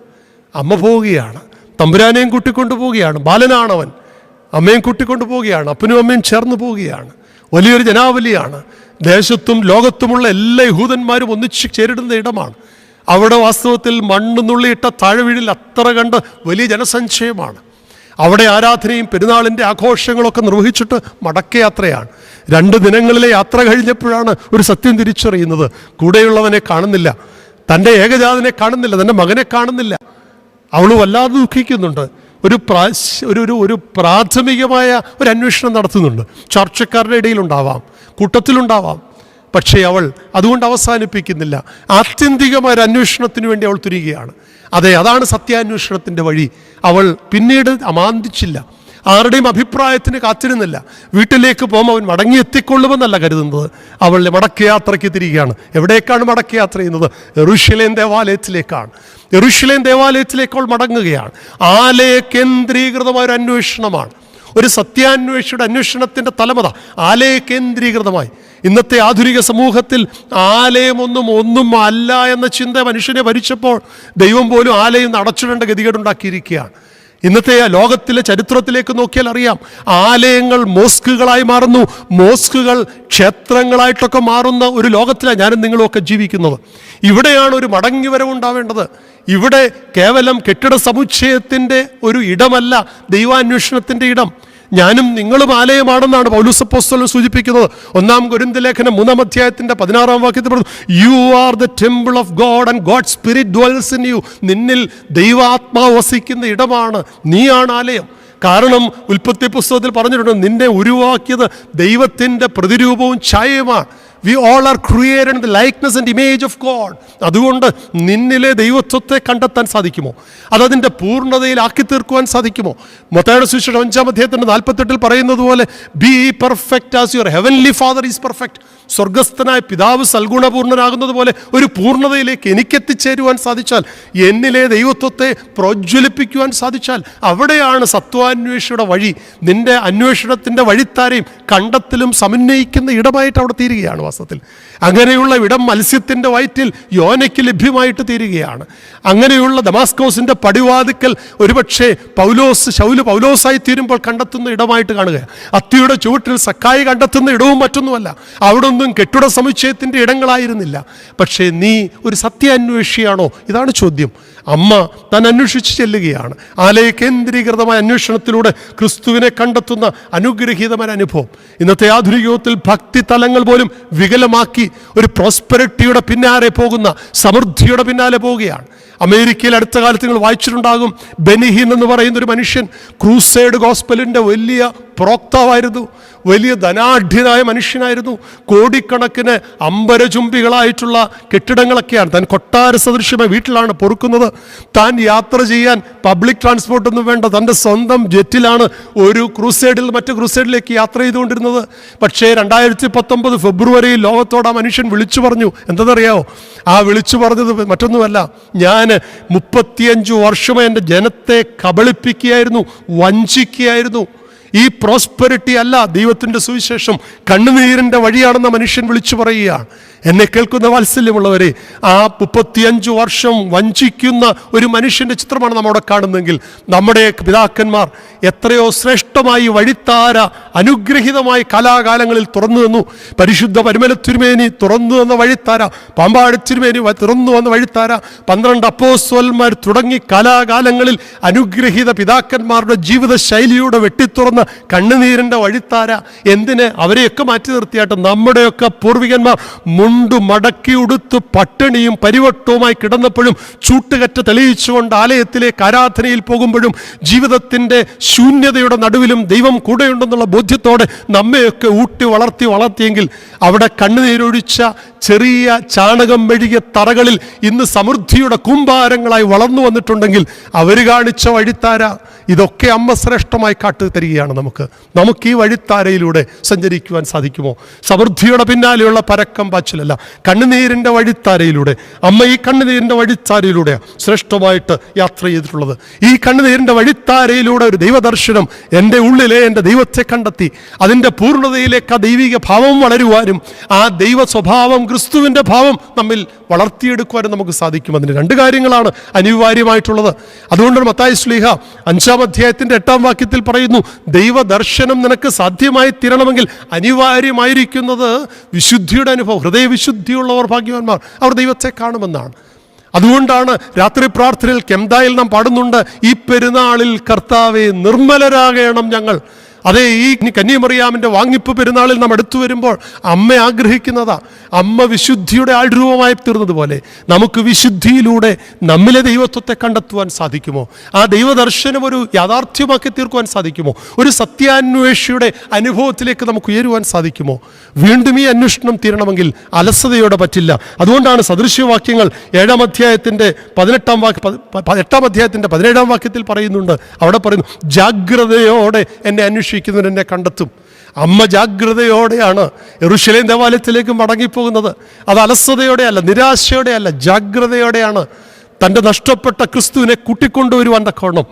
അമ്മ പോവുകയാണ്, തമ്പുരാനെയും കൂട്ടിക്കൊണ്ടു പോവുകയാണ്. ബാലനാണവൻ, അമ്മയും കൂട്ടിക്കൊണ്ടു പോവുകയാണ്, അപ്പനും അമ്മയും ചേർന്ന് പോവുകയാണ്. വലിയൊരു ജനാവലിയാണ്. ദേശത്തും ലോകത്തുമുള്ള എല്ലാ യഹൂദന്മാരും ഒന്നിച്ച് ചേരിടുന്ന ഇടമാണ്. അവിടെ വാസ്തവത്തിൽ മണ്ണ് നുള്ളിയിട്ട താഴ്വീഴിൽ അത്ര കണ്ട് വലിയ ജനസഞ്ചയമാണ്. അവിടെ ആരാധനയും പെരുന്നാളിൻ്റെ ആഘോഷങ്ങളൊക്കെ നിർവഹിച്ചിട്ട് മടക്കയാത്രയാണ്. 2 ദിനങ്ങളിലെ യാത്ര കഴിഞ്ഞപ്പോഴാണ് ഒരു സത്യം തിരിച്ചറിയുന്നത്: കൂടെയുള്ളവനെ കാണുന്നില്ല, തൻ്റെ ഏകജാതനെ കാണുന്നില്ല, തൻ്റെ മകനെ കാണുന്നില്ല. അവൾ വല്ലാതെ ദുഃഖിക്കുന്നുണ്ട്. ഒരു പ്രാഥമികമായ ഒരു അന്വേഷണം നടത്തുന്നുണ്ട്. ചർച്ചക്കാരുടെ ഇടയിലുണ്ടാവാം, കൂട്ടത്തിലുണ്ടാവാം. പക്ഷേ അവൾ അതുകൊണ്ട് അവസാനിപ്പിക്കുന്നില്ല. ആത്യന്തികമായ ഒരു അന്വേഷണത്തിന് വേണ്ടി അവൾ തിരിയുകയാണ്. അതെ, അതാണ് സത്യാന്വേഷണത്തിൻ്റെ വഴി. അവൾ പിന്നീട് അമാന്തിച്ചില്ല, ആരുടെയും അഭിപ്രായത്തിന് കാത്തിരുന്നില്ല. വീട്ടിലേക്ക് പോകുമ്പോൾ അവൻ മടങ്ങിയെത്തിക്കൊള്ളുമെന്നല്ല കരുതുന്നത്. അവളുടെ മടക്കയാത്രയ്ക്ക് തിരികെയാണ്. എവിടേക്കാണ് മടക്കയാത്ര ചെയ്യുന്നത്? യെരൂശലേം ദേവാലയത്തിലേക്കാണ്. യെരൂശലേം ദേവാലയത്തിലേക്ക് അവൾ മടങ്ങുകയാണ്. ആലയ കേന്ദ്രീകൃതമായൊരു അന്വേഷണമാണ്. ഒരു സത്യാന്വേഷിയുടെ അന്വേഷണത്തിൻ്റെ തലമത ആലയ കേന്ദ്രീകൃതമായി. ഇന്നത്തെ ആധുനിക സമൂഹത്തിൽ ഒന്നും അല്ല എന്ന ചിന്ത മനുഷ്യനെ ഭരിച്ചപ്പോൾ ദൈവം പോലും ആലയം അടച്ചിടേണ്ട ഗതികേടുണ്ടാക്കിയിരിക്കുകയാണ്. ഇന്നത്തെ ലോകത്തിലെ ചരിത്രത്തിലേക്ക് നോക്കിയാൽ അറിയാം, ആലയങ്ങൾ മോസ്കുകളായി മാറുന്നു, മോസ്കുകൾ ക്ഷേത്രങ്ങളായിട്ടൊക്കെ മാറുന്ന ഒരു ലോകത്തിലാണ് ഞാനും നിങ്ങളുമൊക്കെ ജീവിക്കുന്നത്. ഇവിടെയാണ് ഒരു മടങ്ങിവരവുണ്ടാവേണ്ടത്. ഇവിടെ കേവലം കെട്ടിട സമുച്ചയത്തിൻ്റെ ഒരു ഇടമല്ല ദൈവാന്വേഷണത്തിൻ്റെ ഇടം. ഞാനും നിങ്ങളും ആലയമാണെന്നാണ് പൗലോസ് അപ്പോസ്തലൻ സൂചിപ്പിക്കുന്നത്. 1 കൊരിന്ത്യർ ലേഖനം 3 അധ്യായത്തിന്റെ 16 വാക്യത്തിൽ പറഞ്ഞു, you are the temple of God and God spirit dwells in you. നിന്നിൽ ദൈവാത്മാവ് വസിക്കുന്ന ഇടമാണ്, നീയാണ് ആലയം. കാരണം ഉൽപ്പത്തി പുസ്തകത്തിൽ പറഞ്ഞിട്ടുണ്ട്, നിന്നെ ഉരുവാക്കിയത് ദൈവത്തിൻ്റെ പ്രതിരൂപവും ഛായയുമാണ്. We all are created in the likeness and image of God. അതുകൊണ്ട് നിന്നിലെ ദൈവത്വത്തെ കണ്ടെത്താൻ സാധിക്കുമോ? അതതിൻ്റെ പൂർണ്ണതയിലാക്കി തീർക്കുവാൻ സാധിക്കുമോ? മത്തായിയുടെ സുവിശേഷം 5 അധ്യായത്തിന്റെ 48 പറയുന്നത് പോലെ, B perfect as your heavenly father is perfect. സ്വർഗസ്ഥനായ പിതാവ് സൽഗുണപൂർണ്ണനാകുന്നത് പോലെ ഒരു പൂർണ്ണതയിലേക്ക് എനിക്കെത്തിച്ചേരുവാൻ സാധിച്ചാൽ, എന്നിലെ ദൈവത്വത്തെ പ്രോജ്വലിപ്പിക്കുവാൻ സാധിച്ചാൽ, അവിടെയാണ് സത്വാന്വേഷിയുടെ വഴി. നിന്റെ അന്വേഷണത്തിൻ്റെ വഴിത്താരെയും കണ്ടെത്തലും സമന്വയിക്കുന്ന ഇടമായിട്ട് അവിടെ തീരുകയാണ്. വാസ്തവത്തിൽ അങ്ങനെയുള്ള ഇടം മത്സ്യത്തിൻ്റെ വയറ്റിൽ യോനയ്ക്ക് ലഭ്യമായിട്ട് തീരുകയാണ്. അങ്ങനെയുള്ള ദമാസ്കോസിൻ്റെ പടിവാതിക്കൽ ഒരുപക്ഷെ ശൗല് പൗലോസായി തീരുമ്പോൾ കണ്ടെത്തുന്ന ഇടമായിട്ട് കാണുക. അത്തിയുടെ ചുവട്ടിൽ സക്കായി കണ്ടെത്തുന്ന ഇടവും മറ്റൊന്നുമല്ല. അവിടെ ഒന്നും കെട്ടിട സമുച്ചയത്തിൻ്റെ ഇടങ്ങളായിരുന്നില്ല. പക്ഷേ നീ ഒരു സത്യാന്വേഷിയാണോ? ഇതാണ് ചോദ്യം. അമ്മ താൻ അന്വേഷിച്ച് ചെല്ലുകയാണ്. ആലയ കേന്ദ്രീകൃതമായ അന്വേഷണത്തിലൂടെ ക്രിസ്തുവിനെ കണ്ടെത്തുന്ന അനുഗ്രഹീതമായ അനുഭവം. ഇന്നത്തെ ആധുനിക യുഗത്തിൽ ഭക്തി തലങ്ങൾ പോലും വികലമാക്കി ഒരു പ്രോസ്പെരിറ്റിയുടെ പിന്നാലെ പോകുന്ന, സമൃദ്ധിയുടെ പിന്നാലെ പോവുകയാണ്. അമേരിക്കയിൽ അടുത്ത കാലത്ത് നിങ്ങൾ വായിച്ചിട്ടുണ്ടാകും, ബെനിഹിൻ എന്ന് പറയുന്ന ഒരു മനുഷ്യൻ ക്രൂസൈഡ് ഗോസ്പലിൻ്റെ വലിയ പ്രോക്താവായിരുന്നു, വലിയ ധനാഢ്യനായ മനുഷ്യനായിരുന്നു. കോടിക്കണക്കിന് അമ്പരചുംബികളായിട്ടുള്ള കെട്ടിടങ്ങളൊക്കെയാണ് താൻ കൊട്ടാര സദൃശ്യമായ വീട്ടിലാണ് പൊറുക്കുന്നത്. താൻ യാത്ര ചെയ്യാൻ പബ്ലിക് ട്രാൻസ്പോർട്ടൊന്നും വേണ്ട, തൻ്റെ സ്വന്തം ജെറ്റിലാണ് ഒരു ക്രൂസൈഡിൽ മറ്റു ക്രൂസൈഡിലേക്ക് യാത്ര ചെയ്തുകൊണ്ടിരുന്നത്. പക്ഷേ 2019 ഫെബ്രുവരിയിൽ ലോകത്തോട് ആ മനുഷ്യൻ വിളിച്ചു പറഞ്ഞു. എന്തെന്നറിയാമോ? ആ വിളിച്ചു പറഞ്ഞത് മറ്റൊന്നുമല്ല, ഞാൻ 35 വർഷമായി എൻ്റെ ജനത്തെ കബളിപ്പിക്കുകയായിരുന്നു, വഞ്ചിക്കുകയായിരുന്നു. ഈ പ്രോസ്പെരിറ്റി അല്ല ദൈവത്തിൻ്റെ സുവിശേഷം, കണ്ണുനീരിൻ്റെ വഴിയാണെന്ന മനുഷ്യൻ വിളിച്ചു പറയുകയാണ്. എന്നെ കേൾക്കുന്ന വാത്സല്യമുള്ളവരെ, ആ 35 വർഷം വഞ്ചിക്കുന്ന ഒരു മനുഷ്യൻ്റെ ചിത്രമാണ് നമ്മവിടെ കാണുന്നതെങ്കിൽ, നമ്മുടെ പിതാക്കന്മാർ എത്രയോ ശ്രേഷ്ഠമായി വഴിത്താര അനുഗ്രഹീതമായി കാലാകാലങ്ങളിൽ തുറന്നു തന്നു. പരിശുദ്ധ പരിമല തിരുമേനി തുറന്നു തന്ന വഴിത്താര, പാമ്പാടി തിരുമേനി തുറന്നു വന്ന വഴിത്താര, 12 അപ്പോസ്തലന്മാർ തുടങ്ങി കാലാകാലങ്ങളിൽ അനുഗ്രഹീത പിതാക്കന്മാരുടെ ജീവിത ശൈലിയുടെ വെട്ടിത്തുറന്ന കണ്ണുനീരിൻ്റെ വഴിത്താര. എന്തിന്? അവരെയൊക്കെ മാറ്റി നിർത്തിയായിട്ട് നമ്മുടെയൊക്കെ പൂർവികന്മാർ മുണ്ടു മടക്കി ഉടുത്ത് പട്ടിണിയും പരിവട്ടവുമായി കിടന്നപ്പോഴും ചൂട്ടുകറ്റ തെളിയിച്ചുകൊണ്ട് ആലയത്തിലേക്ക് ആരാധനയിൽ പോകുമ്പോഴും ജീവിതത്തിൻ്റെ ശൂന്യതയുടെ നടുവിലും ദൈവം കൂടെയുണ്ടെന്നുള്ള ബോധ്യത്തോടെ നമ്മയൊക്കെ ഊട്ടി വളർത്തിയെങ്കിൽ അവിടെ കണ്ണുനീരൊഴിച്ച ചെറിയ ചാണകം മെഴുകിയ തറകളിൽ ഇന്ന് സമൃദ്ധിയുടെ കൂമ്പാരങ്ങളായി വളർന്നു വന്നിട്ടുണ്ടെങ്കിൽ അവർ കാണിച്ച വഴിത്താര ഇതൊക്കെ അമ്മ ശ്രേഷ്ഠമായി കാട്ടി തരികയാണ്. നമുക്ക് ഈ വഴിത്താരയിലൂടെ സഞ്ചരിക്കുവാൻ സാധിക്കുമോ? സമൃദ്ധിയുടെ പിന്നാലെയുള്ള പരക്കം പാച്ചിലല്ല, കണ്ണുനീരിൻ്റെ വഴിത്താരയിലൂടെ. അമ്മ ഈ കണ്ണുനീരിൻ്റെ വഴിത്താരയിലൂടെ ശ്രേഷ്ഠമായിട്ട് യാത്ര ചെയ്തിട്ടുള്ളത്. ഈ കണ്ണുനീരിൻ്റെ വഴിത്താരയിലൂടെ ഒരു ദൈവദർശനം എൻ്റെ ഉള്ളിലെ എൻ്റെ ദൈവത്തെ കണ്ടെത്തി അതിൻ്റെ പൂർണ്ണതയിലേക്ക് ആ ദൈവിക ഭാവം വളരുവാനും ആ ദൈവ സ്വഭാവം ക്രിസ്തുവിൻ്റെ ഭാവം നമ്മിൽ വളർത്തിയെടുക്കുവാനും നമുക്ക് സാധിക്കും. അതിന് 2 കാര്യങ്ങളാണ് അനിവാര്യമായിട്ടുള്ളത്. അതുകൊണ്ടാണ് മത്തായി ശ്ലീഹ 5 അധ്യായത്തിന്റെ 8 വാക്യത്തിൽ പറയുന്നു, ദൈവദർശനം നിനക്ക് സാധ്യമായി തീരണമെങ്കിൽ അനിവാര്യമായിരിക്കുന്നത് വിശുദ്ധിയുടെ അനുഭവം. ഹൃദയവിശുദ്ധിയുള്ളവർ ഭാഗ്യവാന്മാർ, അവർ ദൈവത്തെ കാണുമെന്നാണ്. അതുകൊണ്ടാണ് രാത്രി പ്രാർത്ഥനയിൽ കെംദായിൽ നാം പാടുന്നുണ്ട്, ഈ പെരുന്നാളിൽ കർത്താവെ നിർമ്മലരാകണം ഞങ്ങൾ. അതേ, ഈ കന്യമറിയാമിൻ്റെ വാങ്ങിപ്പ് പെരുന്നാളിൽ നാം അടുത്തു വരുമ്പോൾ അമ്മ ആഗ്രഹിക്കുന്നതാ. അമ്മ വിശുദ്ധിയുടെ ആൾരൂപമായി തീർന്നതുപോലെ നമുക്ക് വിശുദ്ധിയിലൂടെ നമ്മിലെ ദൈവത്വത്തെ കണ്ടെത്തുവാൻ സാധിക്കുമോ? ആ ദൈവദർശനം ഒരു യാഥാർത്ഥ്യമാക്കി തീർക്കുവാൻ സാധിക്കുമോ? ഒരു സത്യാന്വേഷിയുടെ അനുഭവത്തിലേക്ക് നമുക്ക് ഉയരുവാൻ സാധിക്കുമോ? വീണ്ടും ഈ അന്വേഷണം തീരണമെങ്കിൽ അലസതയോടെ പറ്റില്ല. അതുകൊണ്ടാണ് സദൃശ്യവാക്യങ്ങൾ 7 അധ്യായത്തിൻ്റെ 17 വാക്യത്തിൽ പറയുന്നുണ്ട്. അവിടെ പറയുന്നു, ജാഗ്രതയോടെ എന്നെ എന്നെ കണ്ടെത്തും. അമ്മ ജാഗ്രതയോടെയാണ് യെരൂശലേം ദേവാലയത്തിലേക്ക് മടങ്ങിപ്പോകുന്നത്. അത് അലസതയോടെയല്ല, നിരാശയോടെയല്ല, ജാഗ്രതയോടെയാണ് തൻ്റെ നഷ്ടപ്പെട്ട ക്രിസ്തുവിനെ കൂട്ടിക്കൊണ്ടുവരുവാൻ തക്കവണ്ണം.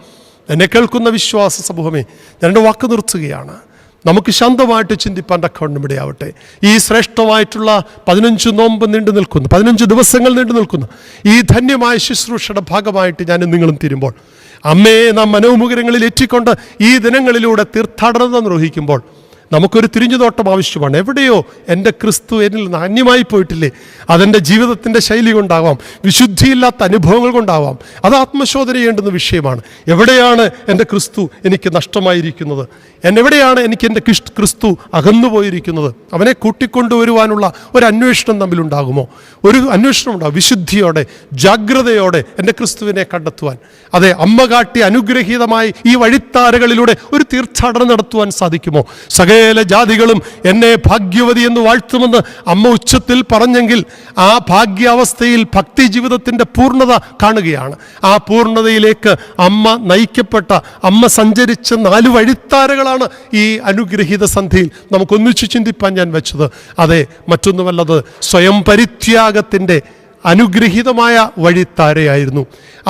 എന്നെ കേൾക്കുന്ന വിശ്വാസ സമൂഹമേ, ഞാൻ എൻ്റെ വാക്ക് നിർത്തുകയാണ്. നമുക്ക് ശാന്തമായിട്ട് ചിന്തിപ്പാൻ തക്കവണ്ണം ഇടയാവട്ടെ. ഈ ശ്രേഷ്ഠമായിട്ടുള്ള 15 നോമ്പ് നീണ്ടു നിൽക്കുന്നു, 15 ദിവസങ്ങൾ നീണ്ടു നിൽക്കുന്നു ഈ ധന്യമായ ശുശ്രൂഷയുടെ ഭാഗമായിട്ട് ഞാനും നിങ്ങളും തീരുമ്പോൾ അമ്മയെ നാം മനോമുഖരങ്ങളിൽ ഏറ്റിക്കൊണ്ട് ഈ ദിനങ്ങളിലൂടെ തീർത്ഥാടനം നിർവഹിക്കുമ്പോൾ നമുക്കൊരു തിരിഞ്ഞുനോട്ടം ആവശ്യമാണ്. എവിടെയോ എൻ്റെ ക്രിസ്തു എന്നിൽ നിന്ന് അന്യമായി പോയിട്ടില്ലേ? അതെൻ്റെ ജീവിതത്തിൻ്റെ ശൈലി കൊണ്ടാവാം, വിശുദ്ധിയില്ലാത്ത അനുഭവങ്ങൾ കൊണ്ടാവാം. അത് ആത്മശോധന ചെയ്യേണ്ടുന്ന വിഷയമാണ്. എവിടെയാണ് എൻ്റെ ക്രിസ്തു എനിക്ക് നഷ്ടമായിരിക്കുന്നത്? എവിടെയാണ് എനിക്ക് എൻ്റെ ക്രിസ്തു അകന്നുപോയിരിക്കുന്നത്? അവനെ കൂട്ടിക്കൊണ്ടുവരുവാനുള്ള ഒരു അന്വേഷണം തമ്മിലുണ്ടാകുമോ? ഒരു അന്വേഷണം ഉണ്ടാകും. വിശുദ്ധിയോടെ, ജാഗ്രതയോടെ എൻ്റെ ക്രിസ്തുവിനെ കണ്ടെത്തുവാൻ. അതെ, അമ്മ കാട്ടി അനുഗ്രഹീതമായി ഈ വഴിത്താരകളിലൂടെ ഒരു തീർത്ഥാടനം നടത്തുവാൻ സാധിക്കുമോ? സകല ജാതികളും എന്നെ ഭാഗ്യവതി എന്ന് വാഴ്ത്തുമെന്ന് അമ്മ ഉച്ചത്തിൽ പറഞ്ഞെങ്കിൽ ആ ഭാഗ്യാവസ്ഥയിൽ ഭക്തി ജീവിതത്തിൻ്റെ പൂർണ്ണത കാണുകയാണ്. ആ പൂർണ്ണതയിലേക്ക് അമ്മ നയിക്കപ്പെട്ട, അമ്മ സഞ്ചരിച്ച 4 വഴിത്താരകളാണ് ഈ അനുഗ്രഹീത സന്ധിയിൽ നമുക്കൊന്നിച്ചു ചിന്തിപ്പാൻ ഞാൻ വെച്ചത്. അതെ, മറ്റൊന്നുമല്ലത് സ്വയം പരിത്യാഗത്തിൻ്റെ അനുഗ്രഹീതമായ വഴിത്താരയായിരുന്നു.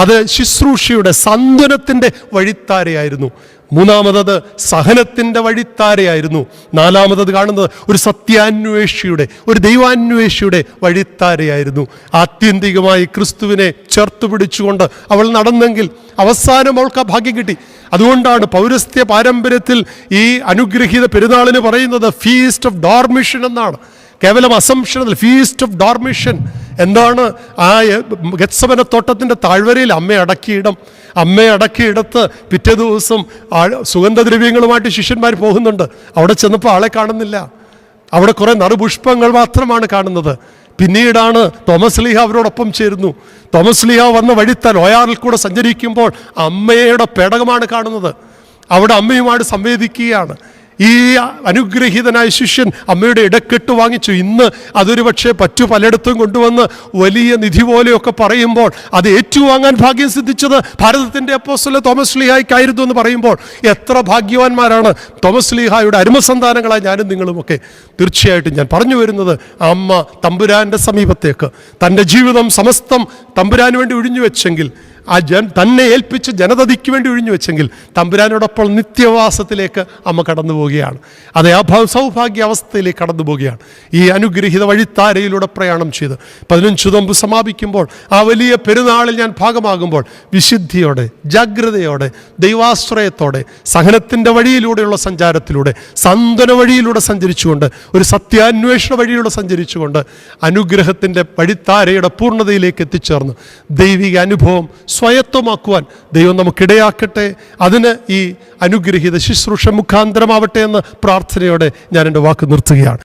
അത് ശുശ്രൂഷയുടെ സാന്ത്വനത്തിൻ്റെ വഴിത്താരയായിരുന്നു. മൂന്നാമത് സഹനത്തിൻ്റെ വഴിത്താരയായിരുന്നു. നാലാമത് കാണുന്നത് ഒരു സത്യാന്വേഷിയുടെ, ഒരു ദൈവാന്വേഷിയുടെ വഴിത്താരയായിരുന്നു. ആത്യന്തികമായി ക്രിസ്തുവിനെ ചേർത്ത് പിടിച്ചുകൊണ്ട് അവൾ നടന്നെങ്കിൽ അവസാനം അവൾക്ക് ആ ഭാഗ്യം കിട്ടി. അതുകൊണ്ടാണ് പൗരസ്ത്യ പാരമ്പര്യത്തിൽ ഈ അനുഗ്രഹീത പെരുന്നാളിന് പറയുന്നത് ഫീസ്റ്റ് ഓഫ് ഡോർമിഷൻ എന്നാണ്. കേവലം അസംഷൻ അല്ല, ഫീസ്റ്റ് ഓഫ് ഡോർമിഷൻ. എന്താണ്? ആ ഗത്സമന തോട്ടത്തിൻ്റെ താഴ്വരയിൽ അമ്മയെ അടക്കിയിടത്ത് പിറ്റേ ദിവസം സുഗന്ധദ്രവ്യങ്ങളുമായിട്ട് ശിഷ്യന്മാർ പോകുന്നുണ്ട്. അവിടെ ചെന്നപ്പോൾ ആളെ കാണുന്നില്ല. അവിടെ കുറേ നറുപുഷ്പങ്ങൾ മാത്രമാണ് കാണുന്നത്. പിന്നീടാണ് തോമസ് ലീഹ അവരോടൊപ്പം ചേരുന്നു. തോമസ് ലീഹ വന്ന വഴിത്താൽ ഓയാറിൽ കൂടെ സഞ്ചരിക്കുമ്പോൾ അമ്മയുടെ പേടകമാണ് കാണുന്നത്. അവിടെ അമ്മയുമായിട്ട് സംവേദിക്കുകയാണ്. ഈ അനുഗ്രഹീതനായ ശിഷ്യൻ അമ്മയുടെ ഇടക്കെട്ട് വാങ്ങിച്ചു. ഇന്ന് അതൊരു പക്ഷേ പലയിടത്തും കൊണ്ടുവന്ന് വലിയ നിധി പോലെയൊക്കെ പറയുമ്പോൾ അത് ഏറ്റുവാങ്ങാൻ ഭാഗ്യം സിദ്ധിച്ചത് ഭാരതത്തിൻ്റെ അപ്പോസ്തലൻ തോമസ് ലീഹായ്ക്കായിരുന്നു എന്ന് പറയുമ്പോൾ എത്ര ഭാഗ്യവാന്മാരാണ് തോമസ് ലീഹായുടെ അരുമസന്താനങ്ങളായി ഞാനും നിങ്ങളുമൊക്കെ. തീർച്ചയായിട്ടും ഞാൻ പറഞ്ഞു വരുന്നത്, അമ്മ തമ്പുരാൻ്റെ സമീപത്തേക്ക് തൻ്റെ ജീവിതം സമസ്തം തമ്പുരാന് വേണ്ടി ഒഴിഞ്ഞു വെച്ചെങ്കിൽ, ആ തന്നെ ഏൽപ്പിച്ച് ജനതയ്ക്ക് വേണ്ടി ഒഴിഞ്ഞു വെച്ചെങ്കിൽ തമ്പുരാനോടൊപ്പം നിത്യവാസത്തിലേക്ക് അമ്മ കടന്നു പോവുകയാണ്. അതെ, ആ സൗഭാഗ്യാവസ്ഥയിലേക്ക് കടന്നു പോവുകയാണ്. ഈ അനുഗ്രഹീത വഴിത്താരയിലൂടെ പ്രയാണം ചെയ്ത് 15 നോമ്പ് സമാപിക്കുമ്പോൾ, ആ വലിയ പെരുന്നാളിൽ ഞാൻ ഭാഗമാകുമ്പോൾ വിശുദ്ധിയോടെ, ജാഗ്രതയോടെ, ദൈവാശ്രയത്തോടെ, സഹനത്തിൻ്റെ വഴിയിലൂടെയുള്ള സഞ്ചാരത്തിലൂടെ, സാന്ത്വന വഴിയിലൂടെ സഞ്ചരിച്ചുകൊണ്ട്, ഒരു സത്യാന്വേഷണ വഴിയിലൂടെ സഞ്ചരിച്ചുകൊണ്ട് അനുഗ്രഹത്തിൻ്റെ വഴിത്താരയുടെ പൂർണ്ണതയിലേക്ക് എത്തിച്ചേർന്ന് ദൈവിക അനുഭവം സ്വയത്തമാക്കുവാൻ ദൈവം നമുക്കിടയാക്കട്ടെ. അതിന് ഈ അനുഗ്രഹീത ശുശ്രൂഷ മുഖാന്തരമാവട്ടെ എന്ന് പ്രാർത്ഥനയോടെ ഞാൻ എൻ്റെ വാക്ക് നിർത്തുകയാണ്.